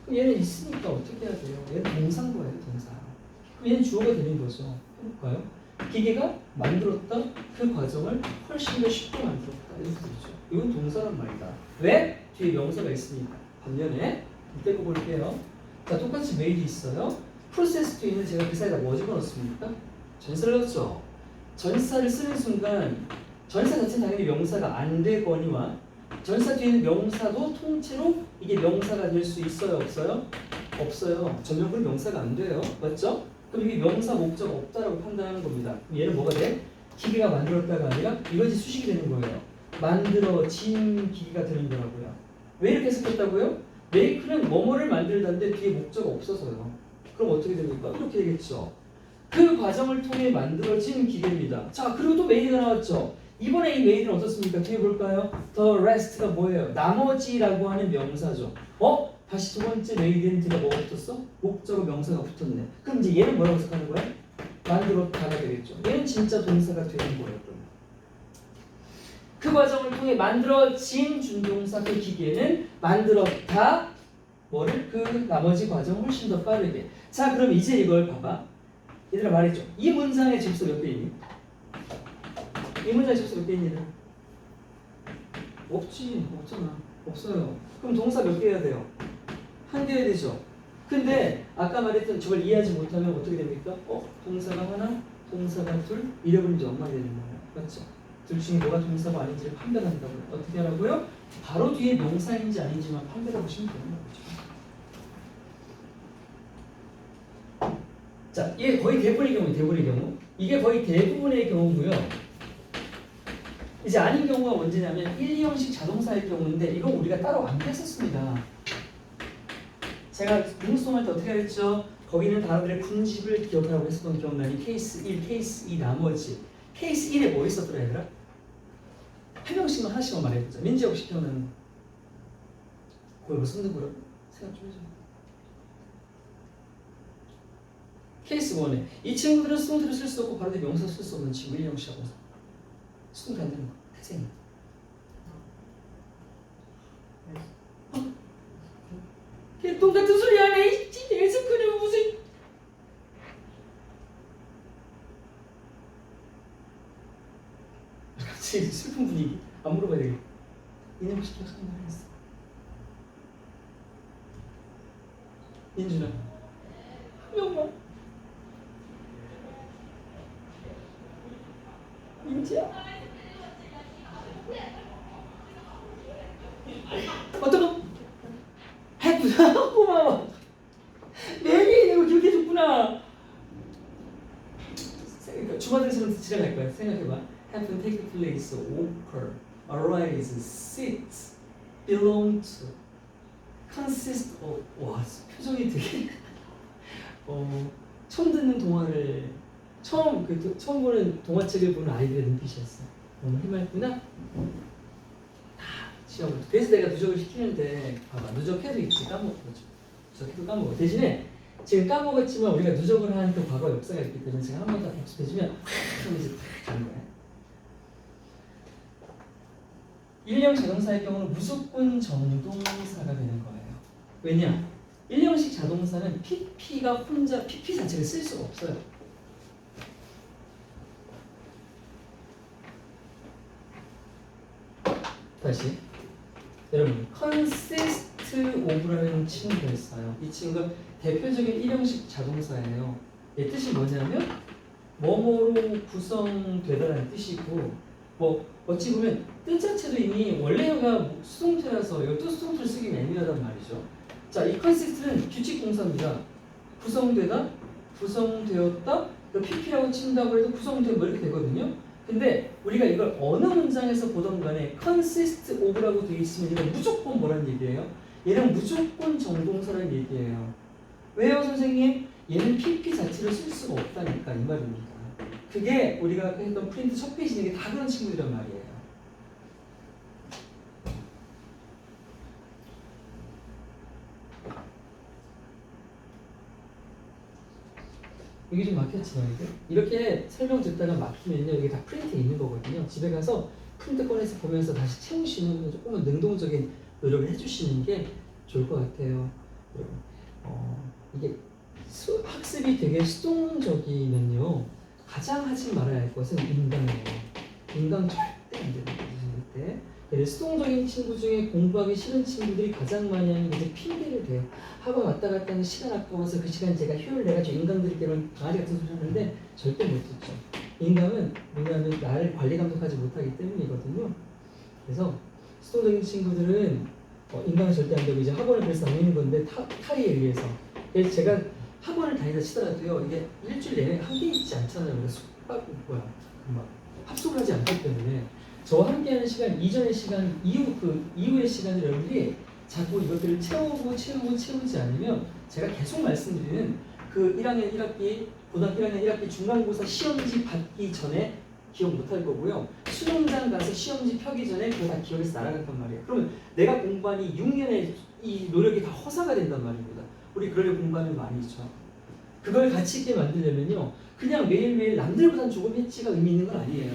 A: 그럼 얘는 있으니까 어떻게 해야 돼요? 얘는 동사인 거예요, 동사. 그럼 얘는 주어가 되는 거죠. 해볼까요? 기계가 만들었다 그 과정을 훨씬 더 쉽게 만들었다 이렇게 되죠. 이건 동사란 말이다. 왜? 뒤에 명사가 있으니까. 반면에 이때 거 볼게요. 자, 똑같이 메일이 있어요. 프로세스 뒤에는 제가 그 사이에다 뭐 집어넣습니까? 전사를 넣었죠. 전사를 쓰는 순간 전사 자체는 당연히 명사가 안 되거니와 전치사 뒤에 있는 명사도 통째로 이게 명사가 될 수 있어요, 없어요? 없어요. 전명구는 명사가 안 돼요. 맞죠? 그럼 이게 명사 목적 없다라고 판단하는 겁니다. 그럼 얘는 뭐가 돼? 기계가 만들었다가 아니라 이것이 수식이 되는 거예요. 만들어진 기계가 되는 거라고요. 왜 이렇게 해석했다고요? 메이크는 뭐뭐를 만들다는데 뒤에 목적 없어서요. 그럼 어떻게 됩니까? 이렇게 되겠죠. 그 과정을 통해 만들어진 기계입니다. 자, 그리고 또 메이드가 나왔죠. 이번에 이 메이드는 어떻습니까? 뒤에 볼까요? The rest가 뭐예요? 나머지라고 하는 명사죠. 다시 두 번째 메이드는 뒤에 뭐가 붙었어? 목적어 명사가 붙었네. 그럼 이제 얘는 뭐라고 해석하는 거야? 만들었다가 되겠죠. 얘는 진짜 동사가 되는 거예요. 그럼. 그 과정을 통해 만들어진 준동사 그 기계는 만들었다 뭐를? 그 나머지 과정을 훨씬 더 빠르게. 자, 그럼 이제 이걸 봐봐. 얘들아 말이죠. 이 문장의 접수 몇 개 있니? 이 문장의 접수 몇 개 있니? 없지. 없잖아. 없어요. 그럼 동사 몇 개 해야 돼요? 한 개 해야 되죠. 근데 아까 말했던 저걸 이해하지 못하면 어떻게 됩니까? 동사가 하나, 동사가 둘, 잃어버린 지 엄마 되는 거예요. 맞죠? 둘 중에 뭐가 동사가 아닌지를 판별한다고요. 어떻게 하라고요? 바로 뒤에 명사인지 아닌지만 판별해 보시면 되는 거죠. 자, 이게 거의 대부분의 경우, 대부분의 경우. 이게 거의 대부분의 경우고요. 이제 아닌 경우가 언제냐면 1, 2형식 자동사일 경우인데 이건 우리가 따로 안 했었습니다. 제가 링송할 때 어떻게 했죠? 거기는 단어들의 군집을 기억하라고 했었던 기억나니? 케이스 1, 케이스 2 나머지. 케이스 1에 뭐 있었더라 얘들아? 한 명씩만 하나씩만 말해보자. 민지 혹시 기억나는 거? 그걸 무슨 누구라고? 생각 좀 해줘. 케이스 1에 이 친구들은 수동태를 쓸 수 없고 바로 뒤에 명사 쓸 수 없는 친구 1, 2형식하고 수동태 안 되는 거. 태생이. 개똥 같은 소리 하네. 에스크는 무슨? 갑자기 슬픈 분위기. 안 물어봐야 되겠다. 이네 혹시 기억 상관 했어? 민준아. 한 명만. 민지야. 어떤 거? 했구나. 고마워. 내게 이거 기억해줬구나. 주마등처럼 지나갈 거야. 생각해봐. Happen, take place, occur, arise, sit, belong to, consist of. 와, 표정이 되게 처음 듣는 동화를 처음 보는 동화책을 보는 아이들의 눈빛이었어. 너무 해맑구나. 시험을. 그래서 내가 누적을 시키는데 봐봐, 누적해도 있지 까먹고 누적해도 까먹어. 대신에 지금 까먹었지만 우리가 누적을 한 그 과거 역사가 있기 때문에 제가 한 번 더 복습해주면 확 이제 탁 가는 거야. 일형 자동사의 경우는 무조건 정동사가 되는 거예요. 왜냐? 일형식 자동사는 PP가 혼자 PP 자체를 쓸 수가 없어요. 다시 여러분, consist of라는 친구가 있어요. 이 친구가 대표적인 일형식 자동사예요. 이 뜻이 뭐냐면 뭐뭐로 구성되다라는 뜻이고, 뭐 어찌 보면 뜻 자체도 이미 원래가 수동태라서 이것도 수동태를 쓰기 애매하단 말이죠. 자, 이 consist는 규칙 동사입니다. 구성되다, 구성되었다, PP라고 친다고 해도 구성되면 뭐 이렇게 되거든요. 근데 우리가 이걸 어느 문장에서 보던 간에 consist of라고 되어 있으면 이건 무조건 뭐라는 얘기예요? 얘는 무조건 정동사라는 얘기예요. 왜요, 선생님? 얘는 PP 자체를 쓸 수가 없다니까 이 말입니다. 그게 우리가 했던 프린트 첫 페이지 이게 다 그런 친구들이란 말이에요. 이게 좀 막혔지, 너희들? 이렇게 설명 듣다가 막히면요, 이게 다 프린트에 있는 거거든요. 집에 가서 프린트 꺼내서 보면서 다시 채우시는 조금은 능동적인 노력을 해주시는 게 좋을 것 같아요. 여러분, 이게 학습이 되게 수동적이면요, 가장 하지 말아야 할 것은 인강이에요. 인강 절대 안 됩니다. 수동적인 친구 중에 공부하기 싫은 친구들이 가장 많이 하는 게 이제 핑계를 대요. 학원 왔다 갔다 하는 시간 아까워서 그 시간 제가 효율 내가지고 인강들이 때문에 강아지 같은 소리 하는데 절대 못 듣죠. 인강은 뭐냐면 나를 관리 감독하지 못하기 때문이거든요. 그래서 수동적인 친구들은 인강은 절대 안 되고 이제 학원을 그래서 다니는 건데 탈의에 의해서. 그래서 제가 학원을 다니다 치더라도요 이게 일주일 내내 함께 있지 않잖아요. 그래서 막 합숙을 하지 않기 때문에 저와 함께하는 시간 이전의 시간 이후의 시간을 여러분들이 자꾸 이것들을 채우지 않으면 제가 계속 말씀드리는 그 1학년 1학기 고등학교 1학년 1학기 중간고사 시험지 받기 전에 기억 못할 거고요. 수능장 가서 시험지 펴기 전에 그거 다 기억에서 날아갔단 말이에요. 그러면 내가 공부한 이 6년의 이 노력이 다 허사가 된단 말입니다. 우리 그러려고 공부하는 거 아니죠. 그걸 가치 있게 만들려면요. 그냥 매일매일 남들보단 조금 했지가 의미 있는 건 아니에요.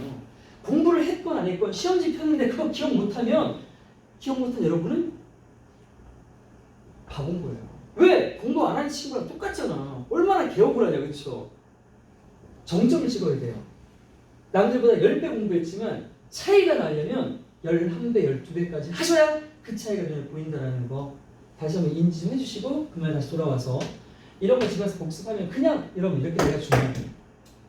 A: 공부를 했건 안 했건 시험지 폈는데 그거 기억 못한 여러분은 바본 거예요. 왜? 공부 안 한 친구랑 똑같잖아. 얼마나 개업을 하냐, 그렇죠? 정점을 찍어야 돼요. 남들보다 10배 공부했지만 차이가 나려면 11배, 12배까지 하셔야 그 차이가 눈에 보인다는 거 다시 한번 인지 좀 해주시고 그 말 다시 돌아와서 이런 거 집에서 복습하면 그냥 여러분 이렇게 내가 중요해요.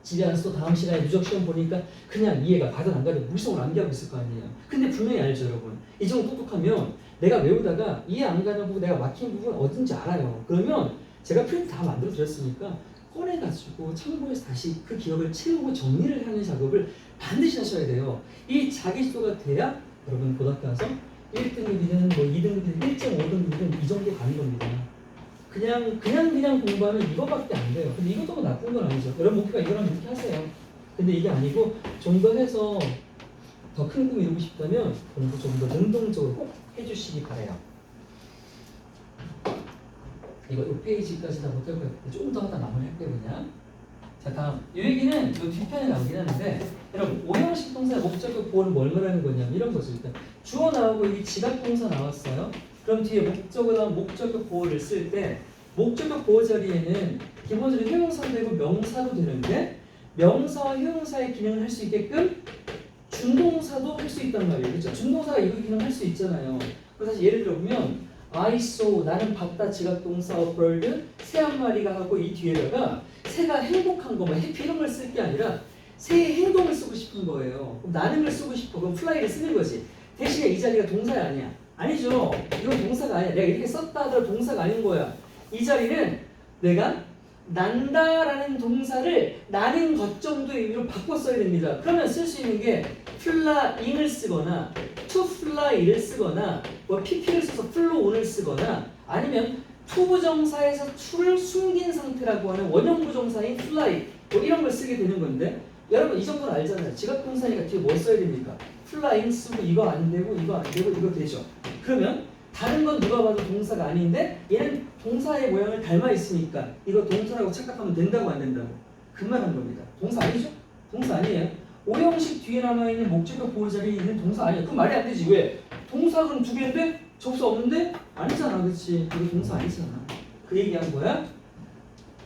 A: 집에 와서 또 다음 시간에 누적 시험 보니까 그냥 이해가 가든 안 가든 물속으로 암기하고 있을 거 아니에요. 근데 분명히 알죠, 여러분. 이 정도 똑똑하면 내가 외우다가 이해 안 가는 부분, 내가 막힌 부분 어딘지 알아요. 그러면 제가 프린트 다 만들어 드렸으니까 꺼내가지고 참고해서 다시 그 기억을 채우고 정리를 하는 작업을 반드시 하셔야 돼요. 이 자기주도가 돼야 여러분 고등학교 가서 1등급이든 뭐 2등급이든 1.5등급이든 이 정도 가는 겁니다. 그냥 공부하면 이거밖에 안 돼요. 근데 이것도 뭐 나쁜 건 아니죠. 여러분 목표가 이거라면 이렇게 하세요. 근데 이게 아니고 좀 더 해서 더 큰 꿈 이루고 싶다면 공부 좀 더 능동적으로 꼭 해주시기 바래요. 이거 6페이지까지 다 못할 것 같아요. 조금 더 하다 마무리할게요 그냥. 자 다음 이 얘기는 이 뒷편에 나오긴 하는데 여러분 오형식 동사의 목적격 보호는 뭘 말하는 거냐면 이런 거죠. 일단 주어 나오고 이 지각 동사 나왔어요. 그럼 뒤에 목적어나 목적격 보호를 쓸 때 목적격 보호 자리에는 기본적으로 형용사도 되고 명사도 되는데 명사와 형용사의 기능을 할 수 있게끔 준동사도 할 수 있단 말이에요. 그렇죠? 준동사가 이거 기능 할 수 있잖아요. 그래서 사실 예를 들어보면 I saw 나는 봤다 지각동사 a bird 새 한 마리가 하고 이 뒤에다가 새가 행복한 거 뭐 해피 이런 걸 쓸 게 아니라 새의 행동을 쓰고 싶은 거예요. 그럼 나는 걸 쓰고 싶어. 그럼 fly를 쓰는 거지. 대신에 이 자리가 동사야 아니야? 아니죠. 이건 동사가 아니야. 내가 이렇게 썼다 하더라도 동사가 아닌 거야. 이 자리는 내가 난다라는 동사를 나는 것 정도의 의미로 바꿔 써야 됩니다. 그러면 쓸 수 있는 게 flying을 쓰거나 to fly를 쓰거나 뭐 pp를 써서 flown을 쓰거나 아니면 투부정사에서 to를 숨긴 상태라고 하는 원형부정사인 fly 뭐 이런 걸 쓰게 되는 건데 여러분 이 정도는 알잖아요. 지각동사니까 뒤에 뭘 써야 됩니까? flying 쓰고 이거 안 되고 이거 안 되고 이거 되죠. 그러면 다른 건 누가 봐도 동사가 아닌데 얘는 동사의 모양을 닮아 있으니까 이거 동사라고 착각하면 된다고 안 된다고 그 말한 겁니다. 동사 아니죠? 동사 아니에요. 오형식 뒤에 남아있는 목적격 보호 자리에 있는 동사 아니에요. 그럼 말이 안 되지. 왜? 동사 그럼 2개인데 접수 없는데? 아니잖아. 그렇지? 이거 동사 아니잖아. 그 얘기한 거야?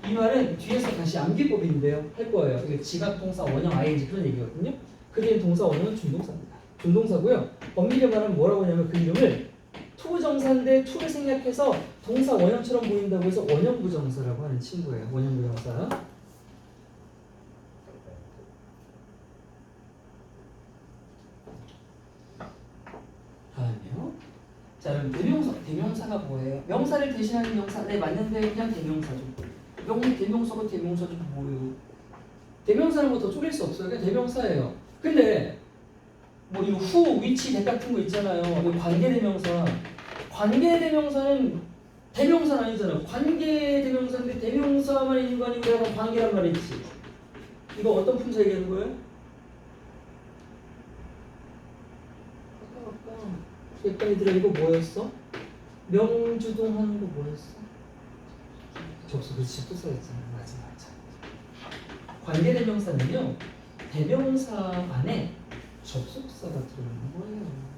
A: 이 말은 뒤에서 다시 암기법인데요. 할 거예요. 이게 지각동사 원형 ing 그런 얘기거든요. 그 뒤에 동사 원형은 준동사입니다. 준동사고요. 엄밀히 말하면 뭐라고 하냐면 그 이름을 투부정사인데 투를 생략해서 동사 원형처럼 보인다고 해서 원형부정사라고 하는 친구예요. 원형부정사. 다음이요. 자, 그럼 대명사가 뭐예요? 명사를 대신하는 명사. 네, 맞는데 그냥 대명사죠. 대명사고 대명사죠. 뭐예요? 대명사는 뭐 더 쪼갤 수 없어요. 그냥 대명사예요. 근데 뭐 이 후, 위치, 대 같은 거 있잖아요. 관계대명사. 관계대명사는 대명사는 아니잖아요. 관계대명사인데 대명사만 있는 거 아니고 그냥 관계란 말이지. 이거 어떤 품사 얘기하는 거예요? 아까 얘들아 이거 뭐였어? 명주동 하는 거 뭐였어? 접수 그렇지 또 써있잖아. 맞아. 관계대명사는요. 대명사 안에 접속사가 들어있는 거예요.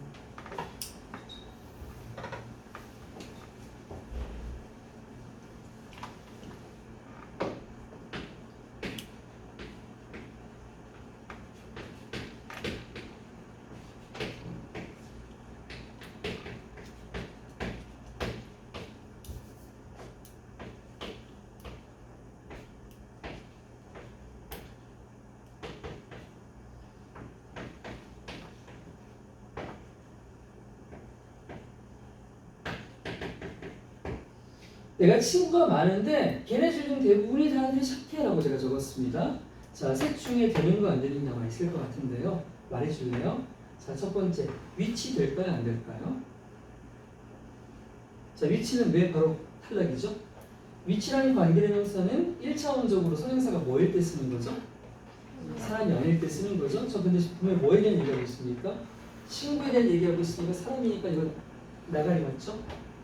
A: 내가 친구가 많은데 걔네들 중 대부분이 사람들이 착해라고 제가 적었습니다. 자, 셋 중에 되는 거 안 되는 게 아마 있을 것 같은데요. 말해줄래요? 자, 첫 번째 위치 될까요? 안 될까요? 자, 위치는 왜 바로 탈락이죠? 위치라는 관계대명사는 1차원적으로 선행사가 뭐일 때 쓰는 거죠? 사람이 아닐 때 쓰는 거죠? 저 근데 분명히 뭐에 대한 얘기하고 있습니까? 친구에 대한 얘기하고 있으니까 사람이니까 이거 나가리 맞죠?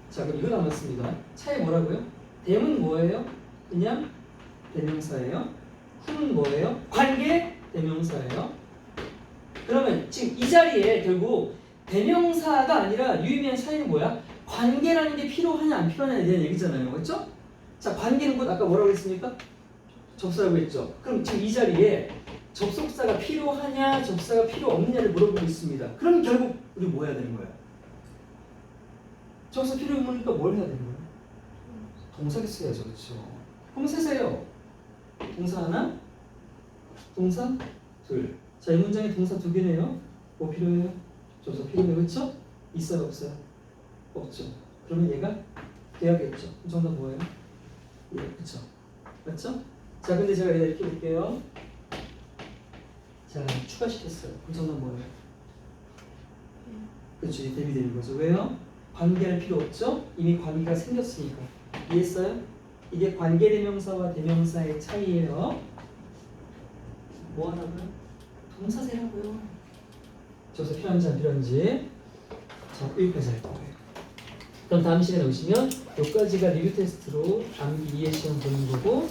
A: 자, 그럼 이거 남았습니다. 차이 뭐라고요? 대는 뭐예요? 그냥 대명사예요. 후는 뭐예요? 관계 대명사예요. 그러면 지금 이 자리에 결국 대명사가 아니라 유의미한 차이는 뭐야? 관계라는 게 필요하냐 안 필요하냐에 대한 얘기잖아요. 그렇죠? 자, 관계는 곧 아까 뭐라고 했습니까? 접수라고 했죠. 그럼 지금 이 자리에 접속사가 필요하냐 접사가 필요 없느냐를 물어보고 있습니다. 그럼 결국 우리 뭐 해야 되는 거야? 접사 필요 없으니까 뭘 해야 되는 거야? 동사를 써야죠. 그렇죠? 그럼 세세요. 동사 하나, 동사 둘. 자, 이 문장에 동사 두 개네요. 뭐 필요해요? 접사 필요해요. 그렇죠? 있어요 없어요? 없죠. 그러면 얘가 돼야겠죠. 그럼 정답 뭐예요? 예, 그렇죠. 맞죠? 자, 근데 제가 이렇게 볼게요. 자, 추가시켰어요. 그럼 정답 뭐예요? 그렇죠. 이게 대비되는 거죠. 왜요? 관계할 필요 없죠? 이미 관계가 생겼으니까. 이해했어요? 이게 관계대명사와 대명사의 차이예요. 뭐 하라고요? 동사세라고요. 저서 필요한지 안 필요한지. 자, 여기까지 할 거예요. 그럼 다음 시간에 오시면 여기까지가 리뷰 테스트로 암기 이해 시험 보는 거고